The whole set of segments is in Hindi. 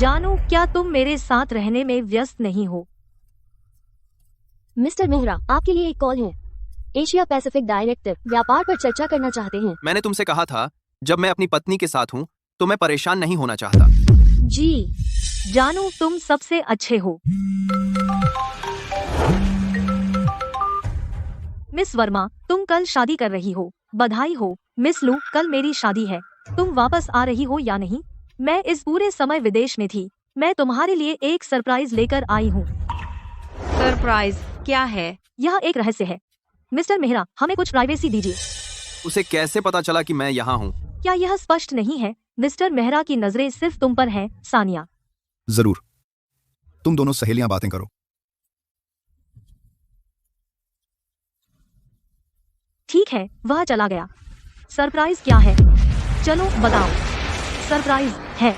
जानू, क्या तुम मेरे साथ रहने में व्यस्त नहीं हो? मिस्टर मेहरा, आपके लिए एक कॉल है। एशिया पैसिफिक डायरेक्टर व्यापार पर चर्चा करना चाहते हैं। मैंने तुमसे कहा था, जब मैं अपनी पत्नी के साथ हूँ तो मैं परेशान नहीं होना चाहता। जी जानू, तुम सबसे अच्छे हो। मिस वर्मा, तुम कल शादी कर रही हो, बधाई हो। मिस लू, कल मेरी शादी है। तुम वापस आ रही हो या नहीं? मैं इस पूरे समय विदेश में थी। मैं तुम्हारे लिए एक सरप्राइज लेकर आई हूँ। सरप्राइज क्या है? यह एक रहस्य है। मिस्टर मेहरा, हमें कुछ प्राइवेसी दीजिए। उसे कैसे पता चला कि मैं यहाँ हूँ? क्या यह स्पष्ट नहीं है? मिस्टर मेहरा की नजरें सिर्फ तुम पर हैं, सानिया। जरूर, तुम दोनों सहेलियां बातें करो। ठीक है, वह चला गया। सरप्राइज क्या है? चलो बताओ। सरप्राइज है।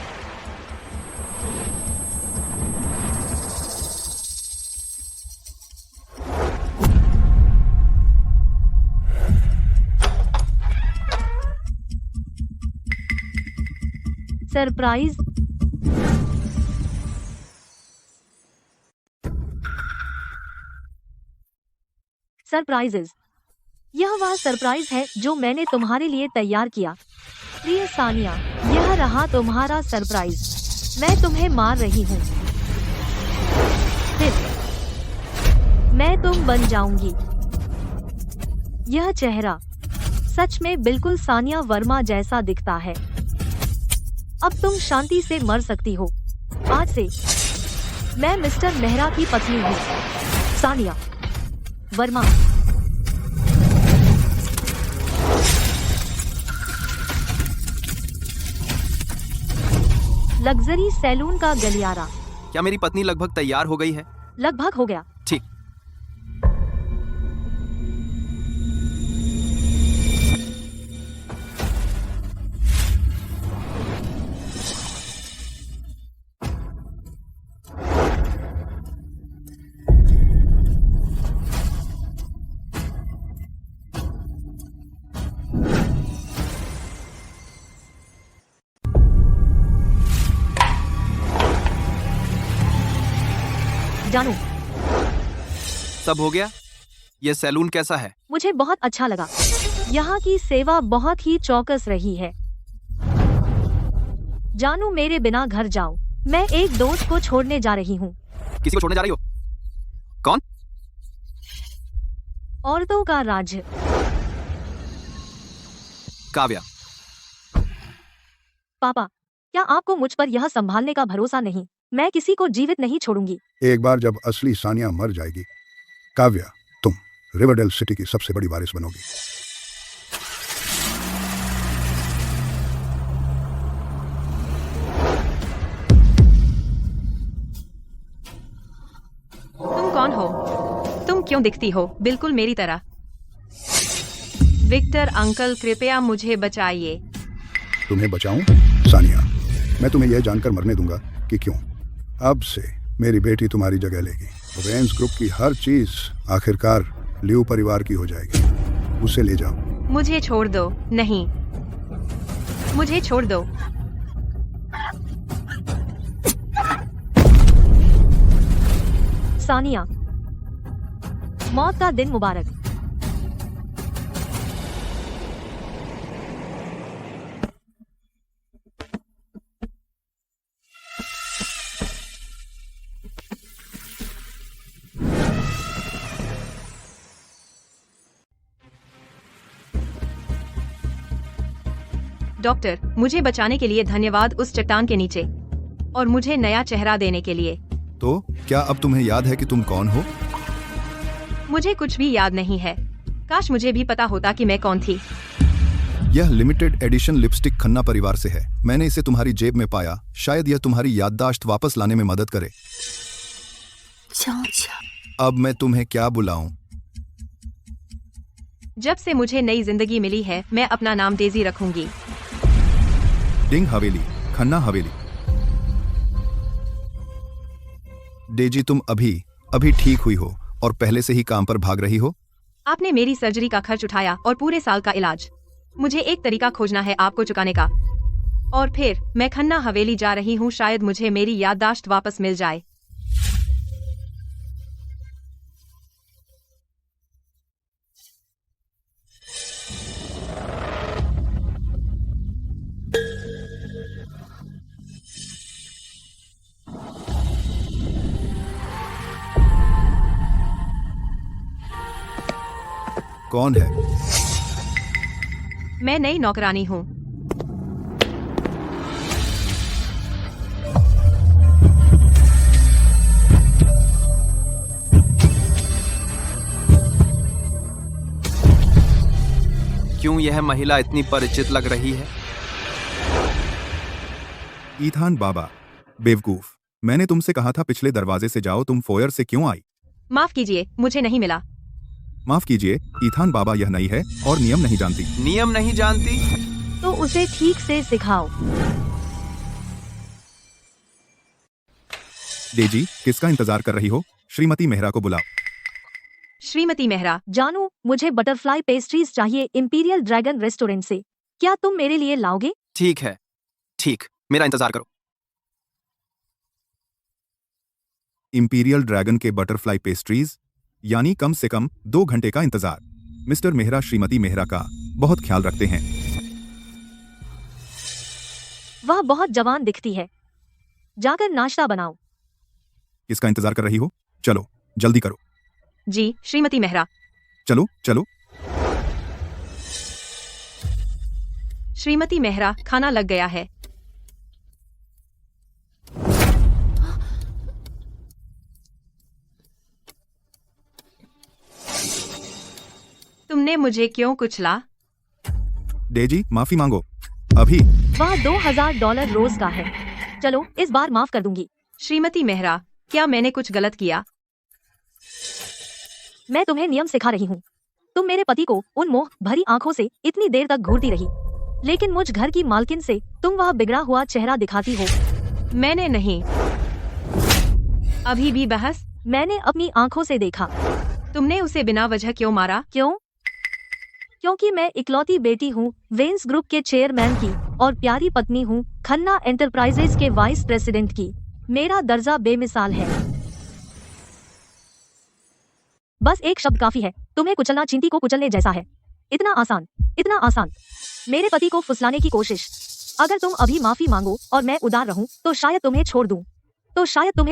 सरप्राइज। सरप्राइजेस। यह वह सरप्राइज है जो मैंने तुम्हारे लिए तैयार किया। प्रिय सानिया, यह रहा तुम्हारा सरप्राइज। मैं तुम्हें मार रही हूँ। फिर मैं तुम बन जाऊंगी। यह चेहरा सच में बिल्कुल सानिया वर्मा जैसा दिखता है। अब तुम शांति से मर सकती हो। आज से मैं मिस्टर मेहरा की पत्नी हूँ, सानिया वर्मा। लग्जरी सैलून का गलियारा। क्या मेरी पत्नी लगभग तैयार हो गई है? लगभग हो गया। ठीक। जानू, सब हो गया? ये सैलून कैसा है? मुझे बहुत अच्छा लगा। यहाँ की सेवा बहुत ही चौकस रही है। जानू, मेरे बिना घर जाओ। मैं एक दोस्त को छोड़ने जा रही हूँ। किसी को छोड़ने जा रही हो? कौन? औरतों का राज्य। काव्या। पापा, क्या आपको मुझ पर यह संभालने का भरोसा नहीं? मैं किसी को जीवित नहीं छोड़ूंगी। एक बार जब असली सानिया मर जाएगी, काव्या, तुम रिवरडेल सिटी की सबसे बड़ी वारिस बनोगी। तुम कौन हो? तुम क्यों दिखती हो बिल्कुल मेरी तरह? विक्टर अंकल, कृपया मुझे बचाइए। तुम्हें बचाऊं? सानिया, मैं तुम्हें यह जानकर मरने दूंगा कि क्यों। अब से मेरी बेटी तुम्हारी जगह लेगी। वेंस ग्रुप की हर चीज आखिरकार लियू परिवार की हो जाएगी। उसे ले जाओ। मुझे छोड़ दो। नहीं, मुझे छोड़ दो। सानिया, मौत का दिन मुबारक। डॉक्टर, मुझे बचाने के लिए धन्यवाद उस चट्टान के नीचे, और मुझे नया चेहरा देने के लिए। तो क्या अब तुम्हें याद है कि तुम कौन हो? मुझे कुछ भी याद नहीं है। काश मुझे भी पता होता कि मैं कौन थी। यह लिमिटेड एडिशन लिपस्टिक खन्ना परिवार से है। मैंने इसे तुम्हारी जेब में पाया। शायद यह तुम्हारी याददाश्त वापस लाने में मदद करे। अब मैं तुम्हें क्या बुलाऊं? जब से मुझे नई जिंदगी मिली है, मैं अपना नाम डेजी रखूंगी। डिंग हवेली, खन्ना हवेली। डेजी, तुम अभी ठीक हुई हो और पहले से ही काम पर भाग रही हो। आपने मेरी सर्जरी का खर्च उठाया और पूरे साल का इलाज। मुझे एक तरीका खोजना है आपको चुकाने का। और फिर मैं खन्ना हवेली जा रही हूँ, शायद मुझे मेरी याददाश्त वापस मिल जाए। कौन है? मैं नई नौकरानी हूँ। क्यों यह महिला इतनी परिचित लग रही है? ईथान बाबा, बेवकूफ, मैंने तुमसे कहा था पिछले दरवाजे से जाओ, तुम फोयर से क्यों आई? माफ कीजिए, मुझे नहीं मिला। माफ कीजिए ईथान बाबा, यह नई है और नियम नहीं जानती। नियम नहीं जानती? तो उसे ठीक से सिखाओ। डेजी, किसका इंतजार कर रही हो? श्रीमती मेहरा को बुलाओ। श्रीमती मेहरा, जानू, मुझे बटरफ्लाई पेस्ट्रीज चाहिए इंपीरियल ड्रैगन रेस्टोरेंट से। क्या तुम मेरे लिए लाओगे? ठीक है, ठीक, मेरा इंतजार करो। इंपीरियल ड्रैगन के बटरफ्लाई पेस्ट्रीज, यानी कम से कम 2 घंटे का इंतजार। मिस्टर मेहरा श्रीमती मेहरा का बहुत ख्याल रखते हैं। वह बहुत जवान दिखती है। जाकर नाश्ता बनाओ। किसका इंतजार कर रही हो? चलो जल्दी करो। जी श्रीमती मेहरा। चलो चलो। श्रीमती मेहरा, खाना लग गया है। तुमने मुझे क्यों कुचला? डेजी, माफी मांगो अभी। वह $2000 रोज का है। चलो, इस बार माफ कर दूंगी। श्रीमती मेहरा, क्या मैंने कुछ गलत किया? मैं तुम्हें नियम सिखा रही हूँ। तुम मेरे पति को उन मोह भरी आंखों से इतनी देर तक घूरती रही, लेकिन मुझ घर की मालकिन से तुम वह बिगड़ा हुआ चेहरा दिखाती हो। मैंने नहीं। अभी भी बहस? मैंने अपनी आंखों से देखा। तुमने उसे बिना वजह क्यों मारा? क्यों? क्योंकि मैं इकलौती बेटी हूँ वेंस ग्रुप के चेयरमैन की और प्यारी पत्नी हूँ खन्ना एंटरप्राइजेज के वाइस प्रेसिडेंट की। मेरा दर्जा बेमिसाल है। बस एक शब्द काफी है। तुम्हें कुचलना चींटी को कुचलने जैसा है। इतना आसान, इतना आसान। मेरे पति को फुसलाने की कोशिश। अगर तुम अभी माफी मांगो और मैं उदार रहूं, तो शायद तुम्हें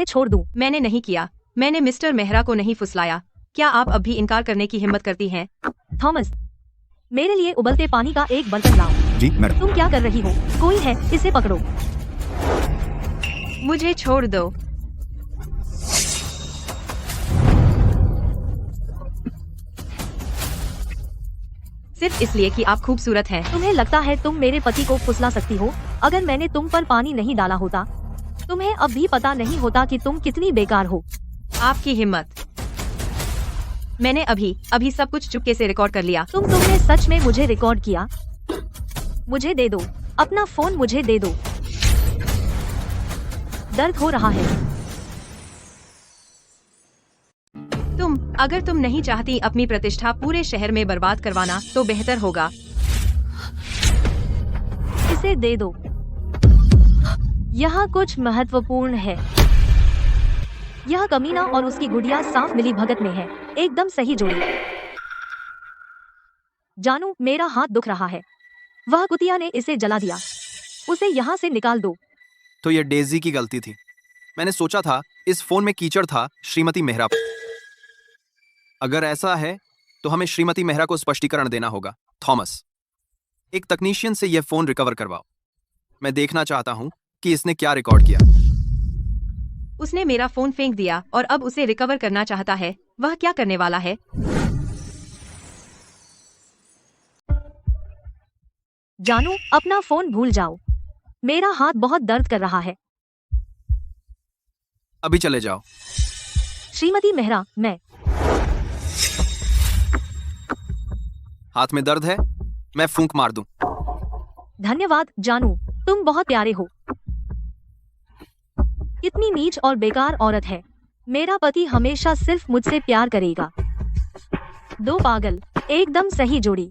छोड़ दूं। मैंने नहीं किया। मैंने मिस्टर मेहरा को नहीं फुसलाया। क्या आप अब भी इनकार करने की हिम्मत करती हैं? थॉमस, मेरे लिए उबलते पानी का एक बर्तन लाओ। जी मैडम। तुम क्या कर रही हो? कोई है, इसे पकड़ो। मुझे छोड़ दो। सिर्फ इसलिए कि आप खूबसूरत हैं। तुम्हें लगता है तुम मेरे पति को फुसला सकती हो? अगर मैंने तुम पर पानी नहीं डाला होता, तुम्हें अब भी पता नहीं होता कि तुम कितनी बेकार हो। आपकी हिम्मत। मैंने अभी सब कुछ चुपके से रिकॉर्ड कर लिया। तुमने सच में मुझे रिकॉर्ड किया? मुझे दे दो, अपना फोन मुझे दे दो। दर्द हो रहा है। अगर तुम नहीं चाहती अपनी प्रतिष्ठा पूरे शहर में बर्बाद करवाना, तो बेहतर होगा। इसे दे दो। यहाँ कुछ महत्वपूर्ण है। यह कमीना और उसकी गुड़िया साफ मिली भगत में है। एकदम सही जोड़ी। जानू, मेरा हाथ दुख रहा है। वह कुतिया ने इसे जला दिया। उसे यहाँ से निकाल दो। तो यह डेजी की गलती थी। मैंने सोचा था इस फोन में कीचड़ था श्रीमती मेहरा। अगर ऐसा है तो हमें श्रीमती मेहरा को स्पष्टीकरण देना होगा। थॉमस, एक तकनीशियन से यह फोन रिकवर करवाओ। मैं देखना चाहता हूं कि इसने क्या रिकॉर्ड किया। उसने मेरा फोन फेंक दिया और अब उसे रिकवर करना चाहता है। वह क्या करने वाला है? जानू, अपना फोन भूल जाओ। मेरा हाथ बहुत दर्द कर रहा है। अभी चले जाओ। श्रीमती मेहरा, मैं। हाथ में दर्द है? मैं फूंक मार दूं। धन्यवाद जानू, तुम बहुत प्यारे हो। कितनी नीच और बेकार औरत है। मेरा पति हमेशा सिर्फ मुझसे प्यार करेगा। दो पागल, एकदम सही जोड़ी।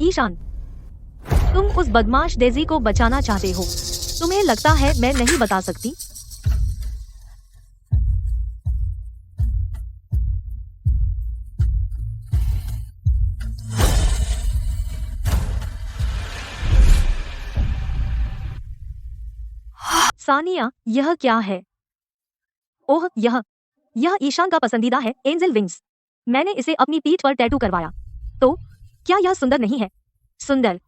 ईशान, तुम उस बदमाश डेजी को बचाना चाहते हो। तुम्हें लगता है मैं नहीं बता सकती? सानिया, यह क्या है? ओह, यह ईशान का पसंदीदा है, एंजल विंग्स। मैंने इसे अपनी पीठ पर टैटू करवाया। तो क्या यह सुंदर नहीं है? सुंदर।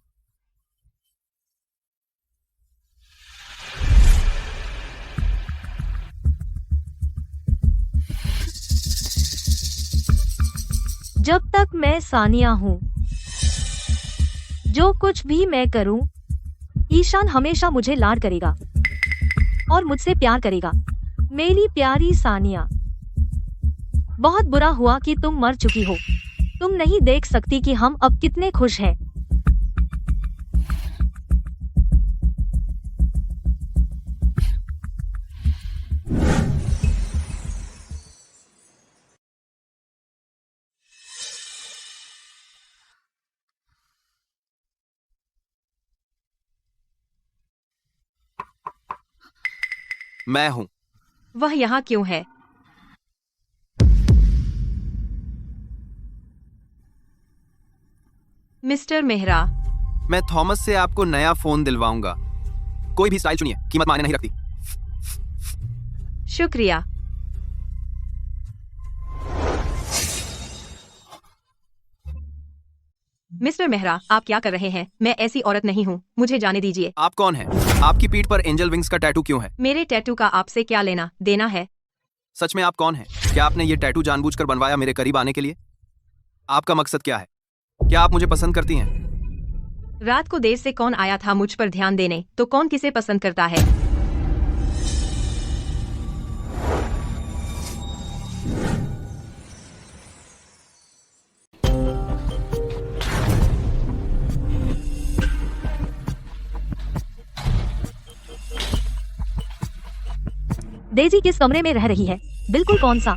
जब तक मैं सानिया हूं, जो कुछ भी मैं करूं, ईशान हमेशा मुझे लाड करेगा और मुझसे प्यार करेगा। मेरी प्यारी सानिया, बहुत बुरा हुआ कि तुम मर चुकी हो। तुम नहीं देख सकती कि हम अब कितने खुश हैं। मैं हूं। वह यहाँ क्यों है? मिस्टर मेहरा, मैं थॉमस से आपको नया फोन दिलवाऊंगा। कोई भी स्टाइल चुनिए, कीमत मायने नहीं रखती। शुक्रिया। मिस्टर मेहरा, आप क्या कर रहे हैं? मैं ऐसी औरत नहीं हूँ, मुझे जाने दीजिए। आप कौन हैं? आपकी पीठ पर एंजल विंग्स का टैटू क्यों है? मेरे टैटू का आपसे क्या लेना देना है? सच में आप कौन हैं? क्या आपने ये टैटू जानबूझकर बनवाया मेरे करीब आने के लिए? आपका मकसद क्या है? क्या आप मुझे पसंद करती हैं? रात को देर से कौन आया था मुझ पर ध्यान देने? तो कौन किसे पसंद करता है? डेजी किस कमरे में रह रही है? बिल्कुल कौन सा?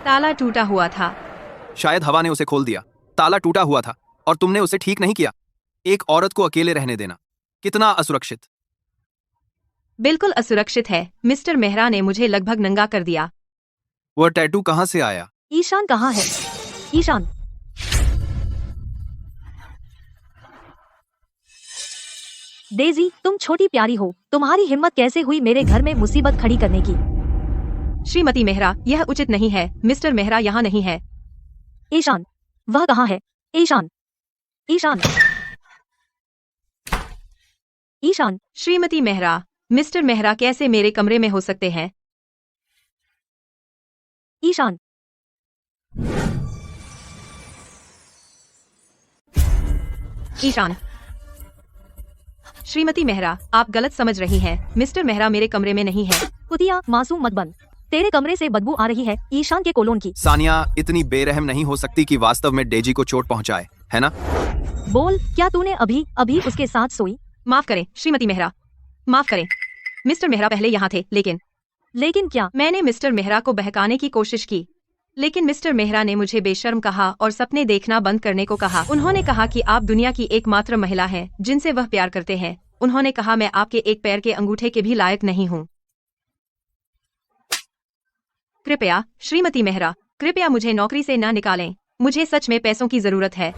ताला टूटा हुआ था। शायद हवा ने उसे खोल दिया। ताला टूटा हुआ था और तुमने उसे ठीक नहीं किया। एक औरत को अकेले रहने देना कितना असुरक्षित। बिल्कुल असुरक्षित है। मिस्टर मेहरा ने मुझे लगभग नंगा कर दिया। वह टैटू कहां से आया? ईशान कहाँ है? ईशान, डेजी, तुम छोटी प्यारी हो। तुम्हारी हिम्मत कैसे हुई मेरे घर में मुसीबत खड़ी करने की? श्रीमती मेहरा, यह उचित नहीं है। मिस्टर मेहरा यहाँ नहीं है। ईशान, वह कहाँ है? ईशान, ईशान, ईशान। श्रीमती मेहरा, मिस्टर मेहरा कैसे मेरे कमरे में हो सकते हैं? ईशान, ईशान। श्रीमती मेहरा, आप गलत समझ रही हैं। मिस्टर मेहरा मेरे कमरे में नहीं है। कुतिया, मासूम मत बन। तेरे कमरे से बदबू आ रही है ईशान के कोलोन की। सानिया इतनी बेरहम नहीं हो सकती कि वास्तव में डेजी को चोट पहुंचाए, है ना? बोल, क्या तूने अभी अभी उसके साथ सोई? माफ करें श्रीमती मेहरा, माफ करें। मिस्टर मेहरा पहले यहाँ थे, लेकिन क्या? मैंने मिस्टर मेहरा को बहकाने की कोशिश की, लेकिन मिस्टर मेहरा ने मुझे बेशर्म कहा और सपने देखना बंद करने को कहा। उन्होंने कहा कि आप दुनिया की एकमात्र महिला हैं जिनसे वह प्यार करते हैं। उन्होंने कहा मैं आपके एक पैर के अंगूठे के भी लायक नहीं हूँ। कृपया श्रीमती मेहरा, कृपया मुझे नौकरी से न निकालें। मुझे सच में पैसों की जरूरत है।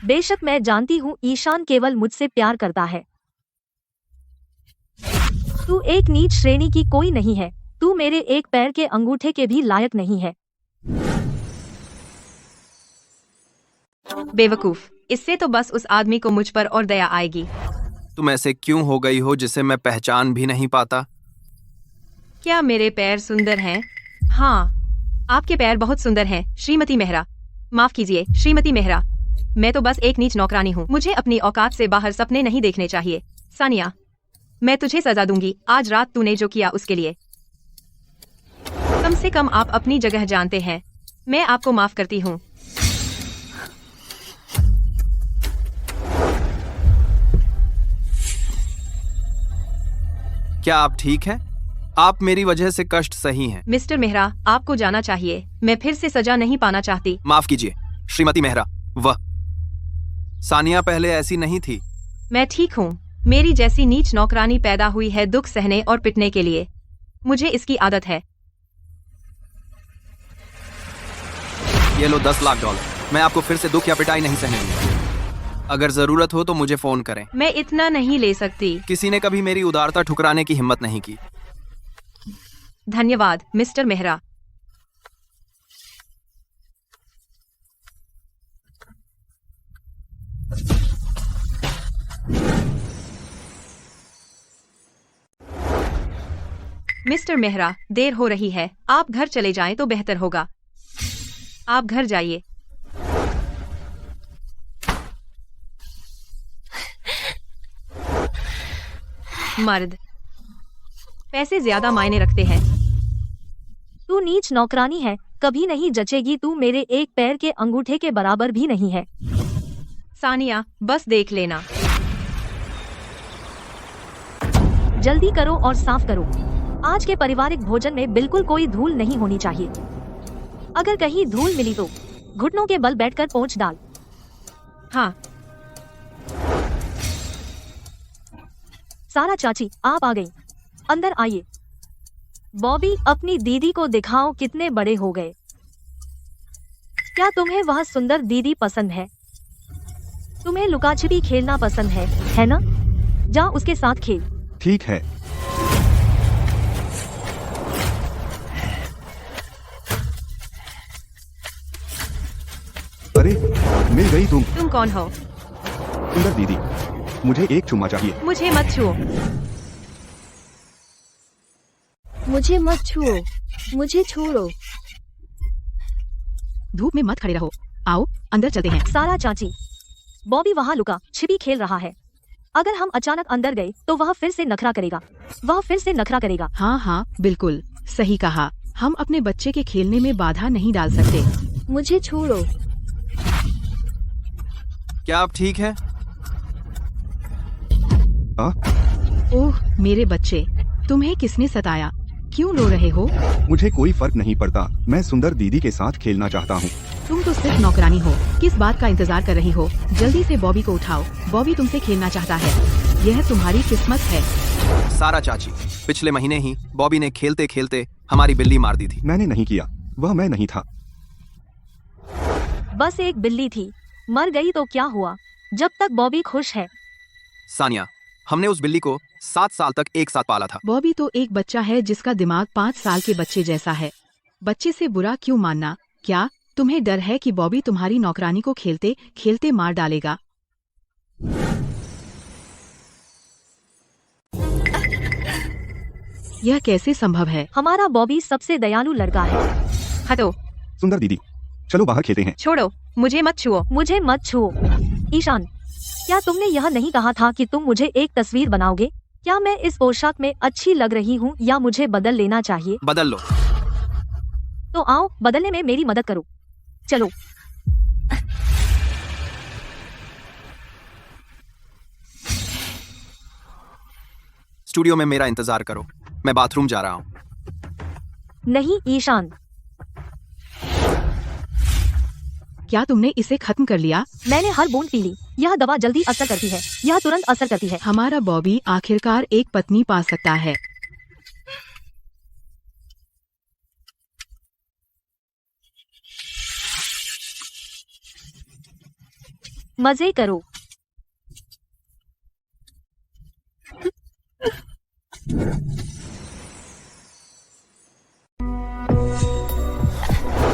बेशक मैं जानती हूँ ईशान केवल मुझसे प्यार करता है। तू एक नीच श्रेणी की कोई नहीं है। तू मेरे एक पैर के अंगूठे के भी लायक नहीं है। बेवकूफ, इससे तो बस उस आदमी को मुझ पर और दया आएगी। तुम ऐसे क्यों हो गई हो जिसे मैं पहचान भी नहीं पाता? क्या मेरे पैर सुंदर हैं? हाँ, आपके पैर बहुत सुंदर हैं श्रीमती मेहरा। माफ कीजिए श्रीमती मेहरा, मैं तो बस एक नीच नौकरानी हूँ। मुझे अपनी औकात से बाहर सपने नहीं देखने चाहिए। सानिया, मैं तुझे सजा दूंगी आज रात तूने जो किया उसके लिए। कम से कम आप अपनी जगह जानते हैं। मैं आपको माफ करती हूँ। क्या आप ठीक हैं? आप मेरी वजह से कष्ट सही हैं। मिस्टर मेहरा, आपको जाना चाहिए। मैं फिर से सजा नहीं पाना चाहती। माफ कीजिए श्रीमती मेहरा। वह सानिया पहले ऐसी नहीं थी। मैं ठीक हूँ। मेरी जैसी नीच नौकरानी पैदा हुई है दुख सहने और पिटने के लिए। मुझे इसकी आदत है। ये लो 10 लाख डॉलर। मैं आपको फिर से दुख या पिटाई नहीं सहने दूंगा। अगर जरूरत हो तो मुझे फोन करें। मैं इतना नहीं ले सकती। किसी ने कभी मेरी उदारता ठुकराने की हिम्मत नहीं की। धन्यवाद मिस्टर मेहरा। मिस्टर मेहरा, देर हो रही है। आप घर चले जाएं तो बेहतर होगा। आप घर जाइए। मर्द पैसे ज्यादा मायने रखते हैं। तू नीच नौकरानी है, कभी नहीं जचेगी। तू मेरे एक पैर के अंगूठे के बराबर भी नहीं है। सानिया, बस देख लेना। जल्दी करो और साफ करो। आज के पारिवारिक भोजन में बिल्कुल कोई धूल नहीं होनी चाहिए। अगर कहीं धूल मिली तो घुटनों के बल बैठकर पोंछ डाल। हाँ। सारा चाची, आप आ गई। अंदर आइए। बॉबी, अपनी दीदी को दिखाओ कितने बड़े हो गए। क्या तुम्हें वह सुंदर दीदी पसंद है? तुम्हें लुका छिपी खेलना पसंद है ना? जा उसके साथ खेल। ठीक है। अरे मिल गई तुम कौन हो? सुंदर दीदी, मुझे एक चुम्मा चाहिए। मुझे मत छुओ। मुझे मत छुओ, मुझे छोड़ो। धूप में मत खड़े रहो। आओ अंदर चलते हैं। सारा चाची, बॉबी वहाँ लुका छिपी खेल रहा है। अगर हम अचानक अंदर गए तो वह फिर से नखरा करेगा। हाँ हाँ, बिल्कुल सही कहा। हम अपने बच्चे के खेलने में बाधा नहीं डाल सकते। मुझे छोड़ो। क्या आप ठीक हैं? ओह मेरे बच्चे, तुम्हें किसने सताया? क्यों रो रहे हो? मुझे कोई फर्क नहीं पड़ता। मैं सुंदर दीदी के साथ खेलना चाहता हूँ। तुम तो सिर्फ नौकरानी हो। किस बात का इंतजार कर रही हो? जल्दी से बॉबी को उठाओ। बॉबी तुमसे खेलना चाहता है। यह तुम्हारी किस्मत है। सारा चाची, पिछले महीने ही बॉबी ने खेलते खेलते हमारी बिल्ली मार दी थी। मैंने नहीं किया, वह मैं नहीं था। बस एक बिल्ली थी, मर गई तो क्या हुआ, जब तक बॉबी खुश है। सानिया, हमने उस बिल्ली को 7 साल तक एक साथ पाला था। बॉबी तो एक बच्चा है जिसका दिमाग 5 साल के बच्चे जैसा है। बच्चे से बुरा क्यों मानना? क्या तुम्हें डर है कि बॉबी तुम्हारी नौकरानी को खेलते खेलते मार डालेगा? यह कैसे संभव है? हमारा बॉबी सबसे दयालु लड़का है। हटो। सुंदर दीदी, चलो बाहर खेलते हैं। छोड़ो, मुझे मत छुओ। मुझे मत छुओ। ईशान, क्या तुमने यह नहीं कहा था कि तुम मुझे एक तस्वीर बनाओगे? क्या मैं इस पोशाक में अच्छी लग रही हूँ या मुझे बदल लेना चाहिए? बदल लो। तो आओ बदलने में मेरी मदद करो। चलो। स्टूडियो में मेरा इंतजार करो, मैं बाथरूम जा रहा हूँ। नहीं ईशान, क्या तुमने इसे खत्म कर लिया? मैंने हर बूंद पी ली। यह दवा जल्दी असर करती है, यह तुरंत असर करती है। हमारा बॉबी आखिरकार एक पत्नी पा सकता है। मजे करो।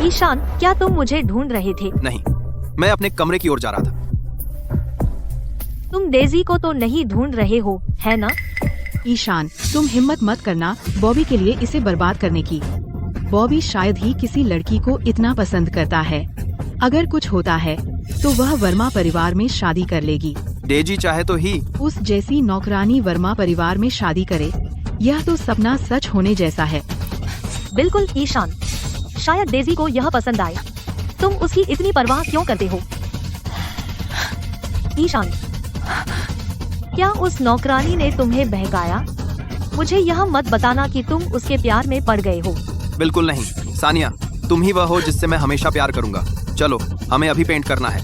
ईशान, क्या तुम मुझे ढूंढ रहे थे? नहीं, मैं अपने कमरे की ओर जा रहा था। तुम डेजी को तो नहीं ढूंढ रहे हो, है ना? ईशान, तुम हिम्मत मत करना बॉबी के लिए इसे बर्बाद करने की। बॉबी शायद ही किसी लड़की को इतना पसंद करता है। अगर कुछ होता है तो वह वर्मा परिवार में शादी कर लेगी। डेजी चाहे तो ही उस जैसी नौकरानी वर्मा परिवार में शादी करे। यह तो सपना सच होने जैसा है। बिल्कुल ईशान, शायद डेजी को यह पसंद आए। तुम उसकी इतनी परवाह क्यों करते हो? ईशान, क्या उस नौकरानी ने तुम्हें बहकाया? मुझे यह मत बताना कि तुम उसके प्यार में पड़ गए हो। बिल्कुल नहीं सानिया, तुम ही वह हो जिससे मैं हमेशा प्यार करूंगा। चलो हमें अभी पेंट करना है।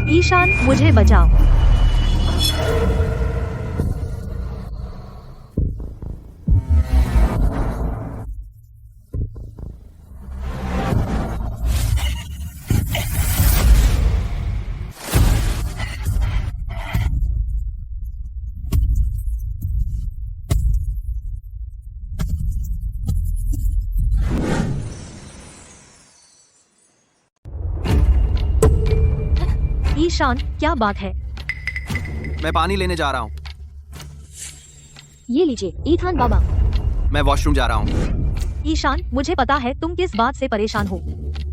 ईशान, मुझे बचाओ। ईशान, क्या बात है? मैं पानी लेने जा रहा हूँ। ये लीजिए ईथान बाबा। मैं वॉशरूम जा रहा हूँ। ईशान, मुझे पता है तुम किस बात से परेशान हो।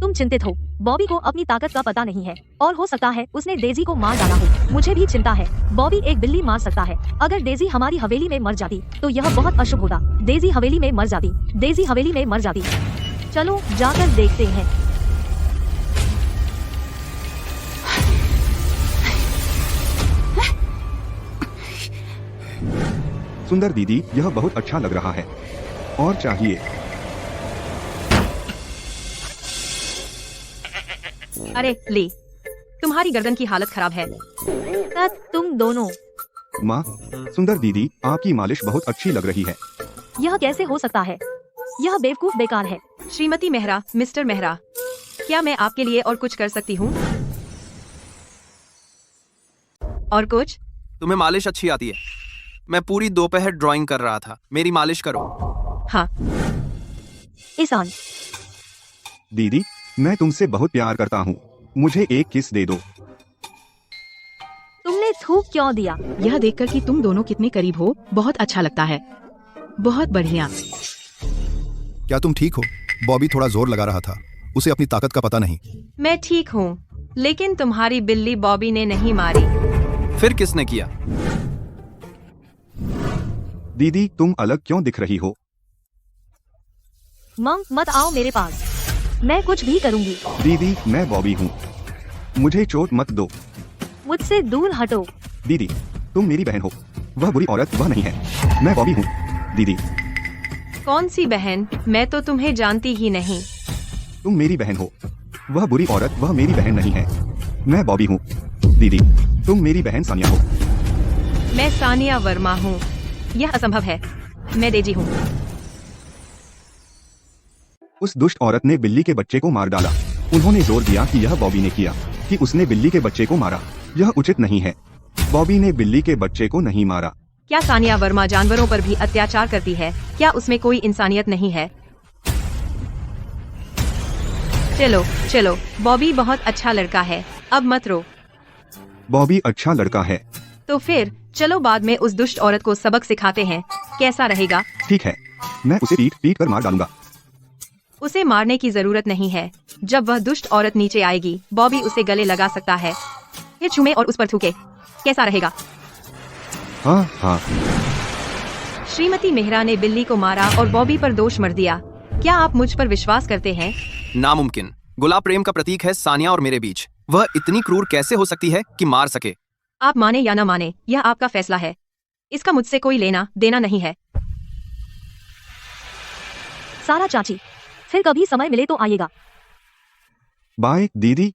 तुम चिंतित हो। बॉबी को अपनी ताकत का पता नहीं है और हो सकता है उसने डेजी को मार डाला हो। मुझे भी चिंता है। बॉबी एक बिल्ली मार सकता है। अगर डेजी हमारी हवेली में मर जाती तो यह बहुत अशुभ होता। डेजी हवेली में मर जाती। डेजी हवेली में मर जाती। चलो जाकर देखते हैं। सुंदर दीदी, यह बहुत अच्छा लग रहा है और चाहिए। अरे ली, तुम्हारी गर्दन की हालत खराब है। तुम दोनों। माँ, सुंदर दीदी, आपकी मालिश बहुत अच्छी लग रही है। यह कैसे हो सकता है? यह बेवकूफ बेकार है। श्रीमती मेहरा, मिस्टर मेहरा, क्या मैं आपके लिए और कुछ कर सकती हूँ? और कुछ? तुम्हें मालिश अच्छी आती है। मैं पूरी दोपहर ड्राइंग कर रहा था। मेरी मालिश करो। हाँ। ईशान, दीदी, मैं तुमसे बहुत प्यार करता हूँ। मुझे एक किस दे दो। तुमने थूक क्यों दिया? यह देखकर कि तुम दोनों कितने करीब हो बहुत अच्छा लगता है। बहुत बढ़िया। क्या तुम ठीक हो? बॉबी थोड़ा जोर लगा रहा था। उसे अपनी ताकत का पता नहीं। मैं ठीक हूँ, लेकिन तुम्हारी बिल्ली बॉबी ने नहीं मारी। फिर किसने किया? दीदी, तुम अलग क्यों दिख रही हो? मंग, मत आओ मेरे पास। मैं कुछ भी करूंगी। दीदी, मैं बॉबी हूँ। मुझे चोट मत दो। मुझसे दूर हटो। दीदी, तुम मेरी बहन हो। वह बुरी औरत वह नहीं है। मैं बॉबी हूँ। दीदी, कौन सी बहन? मैं तो तुम्हें जानती ही नहीं। तुम मेरी बहन हो। वह बुरी औरत वह मेरी बहन नहीं है। मैं बॉबी हूँ। दीदी, तुम मेरी बहन सानिया हो। मैं सानिया वर्मा हूँ। यह असंभव है। मैं डेजी हूँ। उस दुष्ट औरत ने बिल्ली के बच्चे को मार डाला। उन्होंने जोर दिया कि यह बॉबी ने किया, कि उसने बिल्ली के बच्चे को मारा। यह उचित नहीं है। बॉबी ने बिल्ली के बच्चे को नहीं मारा। क्या सानिया वर्मा जानवरों पर भी अत्याचार करती है? क्या उसमें कोई इंसानियत नहीं है? चलो चलो, बॉबी बहुत अच्छा लड़का है। अब मत रो। बॉबी अच्छा लड़का है। तो फिर चलो बाद में उस दुष्ट औरत को सबक सिखाते हैं। कैसा रहेगा? ठीक है, मैं उसे पीट पीट कर मार डालूंगा। उसे मारने की जरूरत नहीं है। जब वह दुष्ट औरत नीचे आएगी, बॉबी उसे गले लगा सकता है, फिर छूमे और उस पर थूके। कैसा रहेगा? हाँ हाँ। श्रीमती मेहरा ने बिल्ली को मारा और बॉबी पर दोष मर दिया। क्या आप मुझ पर विश्वास करते हैं? नामुमकिन। गुलाब प्रेम का प्रतीक है सानिया और मेरे बीच। वह इतनी क्रूर कैसे हो सकती है कि मार सके? आप माने या न माने, यह आपका फैसला है। इसका मुझसे कोई लेना देना नहीं है। सारा चाची, फिर कभी समय मिले तो आइएगा। बाय दीदी।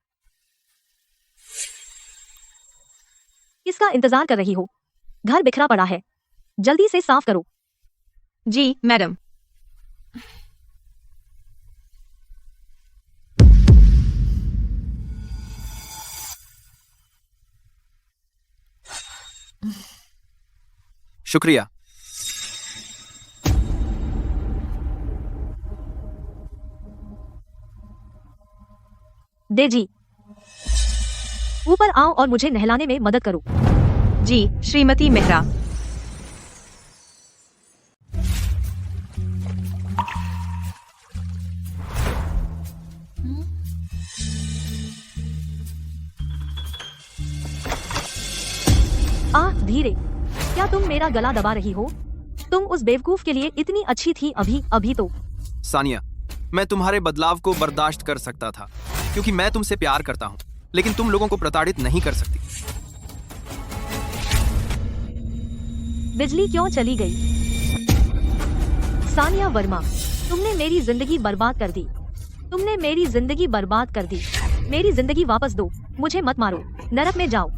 किसका इंतजार कर रही हो? घर बिखरा पड़ा है, जल्दी से साफ करो। जी मैडम। शुक्रिया। डेजी, ऊपर आओ और मुझे नहलाने में मदद करो। जी श्रीमती मेहरा। धीरे। क्या तुम मेरा गला दबा रही हो? तुम उस बेवकूफ के लिए इतनी अच्छी थी अभी तो। सानिया, मैं तुम्हारे बदलाव को बर्दाश्त कर सकता था क्योंकि मैं तुमसे प्यार करता हूं, लेकिन तुम लोगों को प्रताड़ित नहीं कर सकती। बिजली क्यों चली गई? सानिया वर्मा, तुमने मेरी जिंदगी बर्बाद कर दी। तुमने मेरी जिंदगी बर्बाद कर दी। मेरी जिंदगी वापस दो, मुझे मत मारो, नरक में जाओ।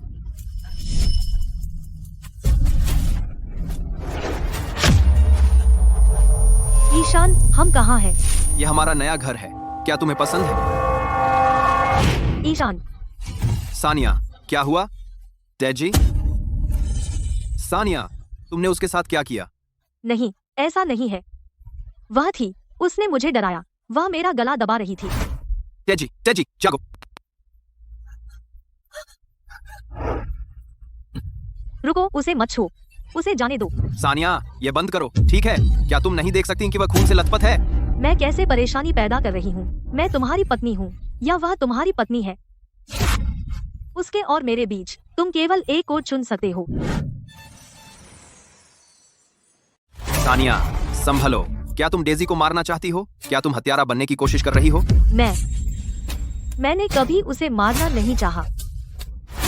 ईशान, हम कहाँ हैं? यह हमारा नया घर है, क्या तुम्हें पसंद है? ईशान, सानिया, क्या हुआ? डेजी? सानिया, तुमने उसके साथ क्या किया? नहीं, ऐसा नहीं है। वह थी, उसने मुझे डराया। वह मेरा गला दबा रही थी। डेजी, डेजी, जागो। रुको, उसे मत छू, उसे जाने दो। सानिया, ये बंद करो, ठीक है? क्या तुम नहीं देख सकती कि वह खून से लथपथ है? मैं कैसे परेशानी पैदा कर रही हूँ? मैं तुम्हारी पत्नी हूँ या वह तुम्हारी पत्नी है? उसके और मेरे बीच तुम केवल एक को चुन सकते हो। सानिया, संभलो। क्या तुम डेजी को मारना चाहती हो? क्या तुम हत्यारा बनने की कोशिश कर रही हो? मैंने कभी उसे मारना नहीं चाहा।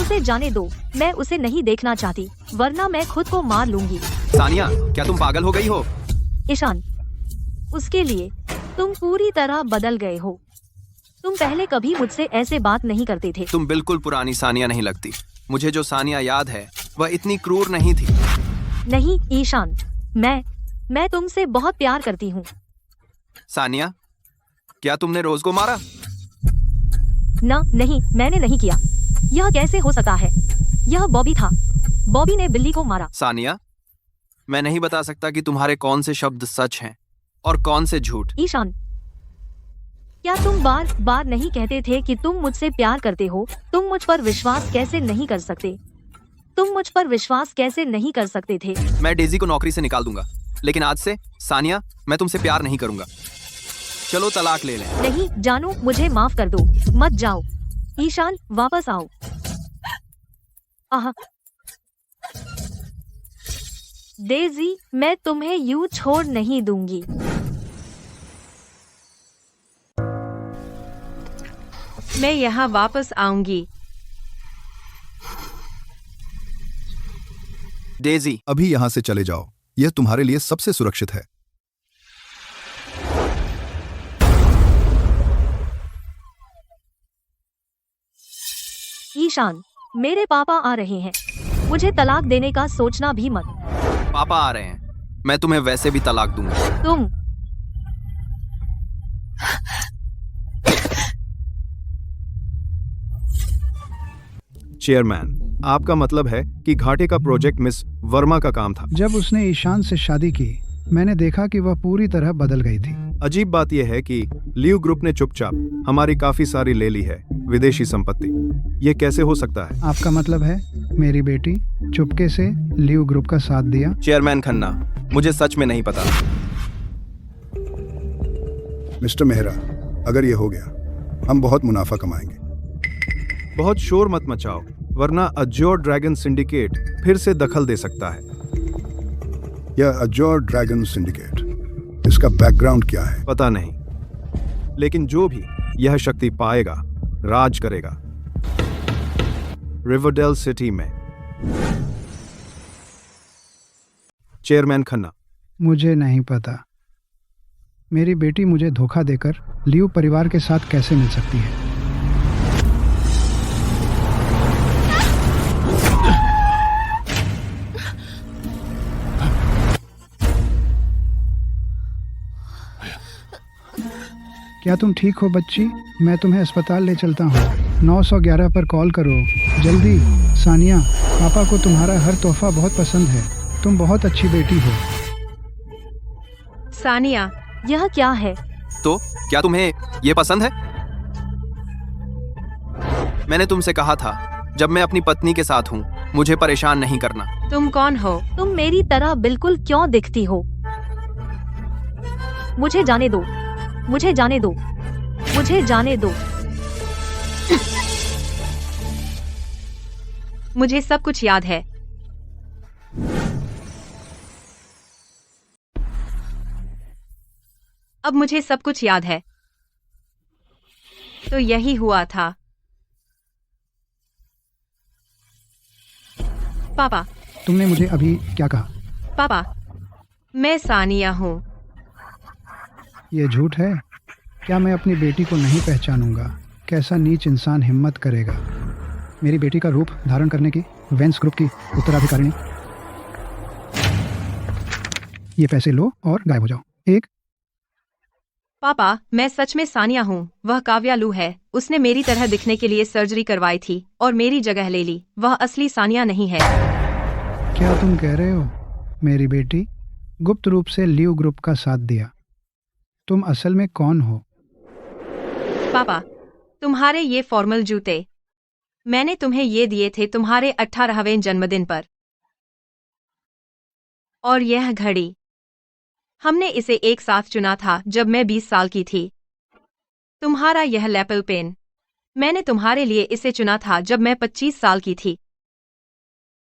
उसे जाने दो, मैं उसे नहीं देखना चाहती, वरना मैं खुद को मार लूंगी। सानिया, क्या तुम पागल हो गई हो? ईशान, उसके लिए तुम पूरी तरह बदल गए हो। तुम पहले कभी मुझसे ऐसे बात नहीं करते थे। तुम बिल्कुल पुरानी सानिया नहीं लगती। मुझे जो सानिया याद है, वह इतनी क्रूर नहीं थी। नहीं ईशान, मैं तुमसे बहुत प्यार करती हूँ। सानिया, क्या तुमने रोज को मारा? नहीं, मैंने नहीं किया। यह कैसे हो सकता है? यह बॉबी था। बॉबी ने बिल्ली को मारा। सानिया, मैं नहीं बता सकता कि तुम्हारे कौन से शब्द सच हैं और कौन से झूठ। ईशान, क्या तुम बार बार नहीं कहते थे कि तुम मुझसे प्यार करते हो? तुम मुझ पर विश्वास कैसे नहीं कर सकते? तुम मुझ पर विश्वास कैसे नहीं कर सकते थे? मैं डेजी को नौकरी से निकाल दूंगा, लेकिन आज से सानिया, मैं तुमसे प्यार नहीं करूंगा। चलो तलाक ले लें। नहीं जानू, मुझे माफ कर दो, मत जाओ। ईशान, वापस आओ। आह, डेजी, मैं तुम्हें यूं छोड़ नहीं दूंगी। मैं यहाँ वापस आऊंगी। डेजी, अभी यहाँ से चले जाओ, यह तुम्हारे लिए सबसे सुरक्षित है। ईशान, मेरे पापा आ रहे हैं। मुझे तलाक देने का सोचना भी मत। पापा आ रहे हैं, मैं तुम्हें वैसे भी तलाक दूंगा। तुम चेयरमैन, आपका मतलब है कि घाटे का प्रोजेक्ट मिस वर्मा का काम था? जब उसने ईशान से शादी की, मैंने देखा कि वह पूरी तरह बदल गई थी। अजीब बात यह है कि लियो ग्रुप ने चुपचाप हमारी काफी सारी ले ली है, विदेशी संपत्ति। ये कैसे हो सकता है? आपका मतलब है मेरी बेटी चुपके से लियो ग्रुप का साथ दिया? चेयरमैन खन्ना, मुझे सच में नहीं पता। मिस्टर मेहरा, अगर ये हो गया, हम बहुत मुनाफा कमाएंगे। बहुत शोर मत मचाओ, वरना अज्योर ड्रैगन सिंडिकेट फिर से दखल दे सकता है। यह अज्योर ड्रैगन सिंडिकेट, इसका बैकग्राउंड क्या है? पता नहीं, लेकिन जो भी यह शक्ति पाएगा, राज करेगा रिवरडेल सिटी में। चेयरमैन खन्ना, मुझे नहीं पता। मेरी बेटी मुझे धोखा देकर लियो परिवार के साथ कैसे मिल सकती है? क्या तुम ठीक हो बच्ची? मैं तुम्हें अस्पताल ले चलता हूँ। 911 पर कॉल करो जल्दी। सानिया, पापा को तुम्हारा हर तोहफा बहुत पसंद है। तुम बहुत अच्छी बेटी हो। सानिया, यह क्या है? तो क्या तुम्हें ये पसंद है? मैंने तुमसे कहा था, जब मैं अपनी पत्नी के साथ हूँ, मुझे परेशान नहीं करना। तुम कौन हो? तुम मेरी तरह बिल्कुल क्यों दिखती हो? मुझे जाने दो, मुझे जाने दो, मुझे जाने दो। मुझे सब कुछ याद है। अब मुझे सब कुछ याद है। तो यही हुआ था। पापा, तुमने मुझे अभी क्या कहा? पापा, मैं सानिया हूँ। ये झूठ है? क्या मैं अपनी बेटी को नहीं पहचानूंगा? कैसा नीच इंसान हिम्मत करेगा मेरी बेटी का रूप धारण करने की? वेंस ग्रुप की उत्तराधिकारिणी। ये पैसे लो और गायब हो जाओ। एक पापा, मैं सच में सानिया हूँ। वह काव्या लू है। उसने मेरी तरह दिखने के लिए सर्जरी करवाई थी और मेरी जगह ले ली। वह असली सानिया नहीं है। क्या तुम कह रहे हो? मेरी बेटी गुप्त रूप से ल्यू ग्रुप का साथ दिया। तुम असल में कौन हो? पापा, तुम्हारे ये फॉर्मल जूते मैंने तुम्हें ये दिए थे तुम्हारे 18वें जन्मदिन पर। और यह घड़ी हमने इसे एक साथ चुना था जब मैं 20 साल की थी। तुम्हारा यह लैपल पेन मैंने तुम्हारे लिए इसे चुना था जब मैं 25 साल की थी।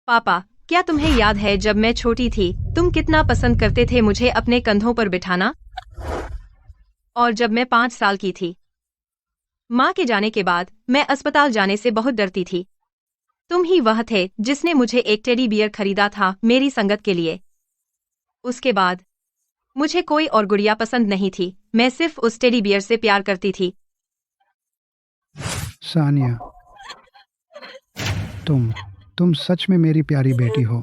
पापा, क्या तुम्हें याद है जब मैं छोटी थी तुम कितना पसंद करते थे मुझे अपने कंधों पर बिठाना? और जब मैं 5 साल की थी, माँ के जाने के बाद मैं अस्पताल जाने से बहुत डरती थी। तुम ही वह थे जिसने मुझे एक टेडी बियर खरीदा था मेरी संगत के लिए। उसके बाद मुझे कोई और गुड़िया पसंद नहीं थी। मैं सिर्फ उस टेडी बियर से प्यार करती थी। सानिया, तुम सच में मेरी प्यारी बेटी हो।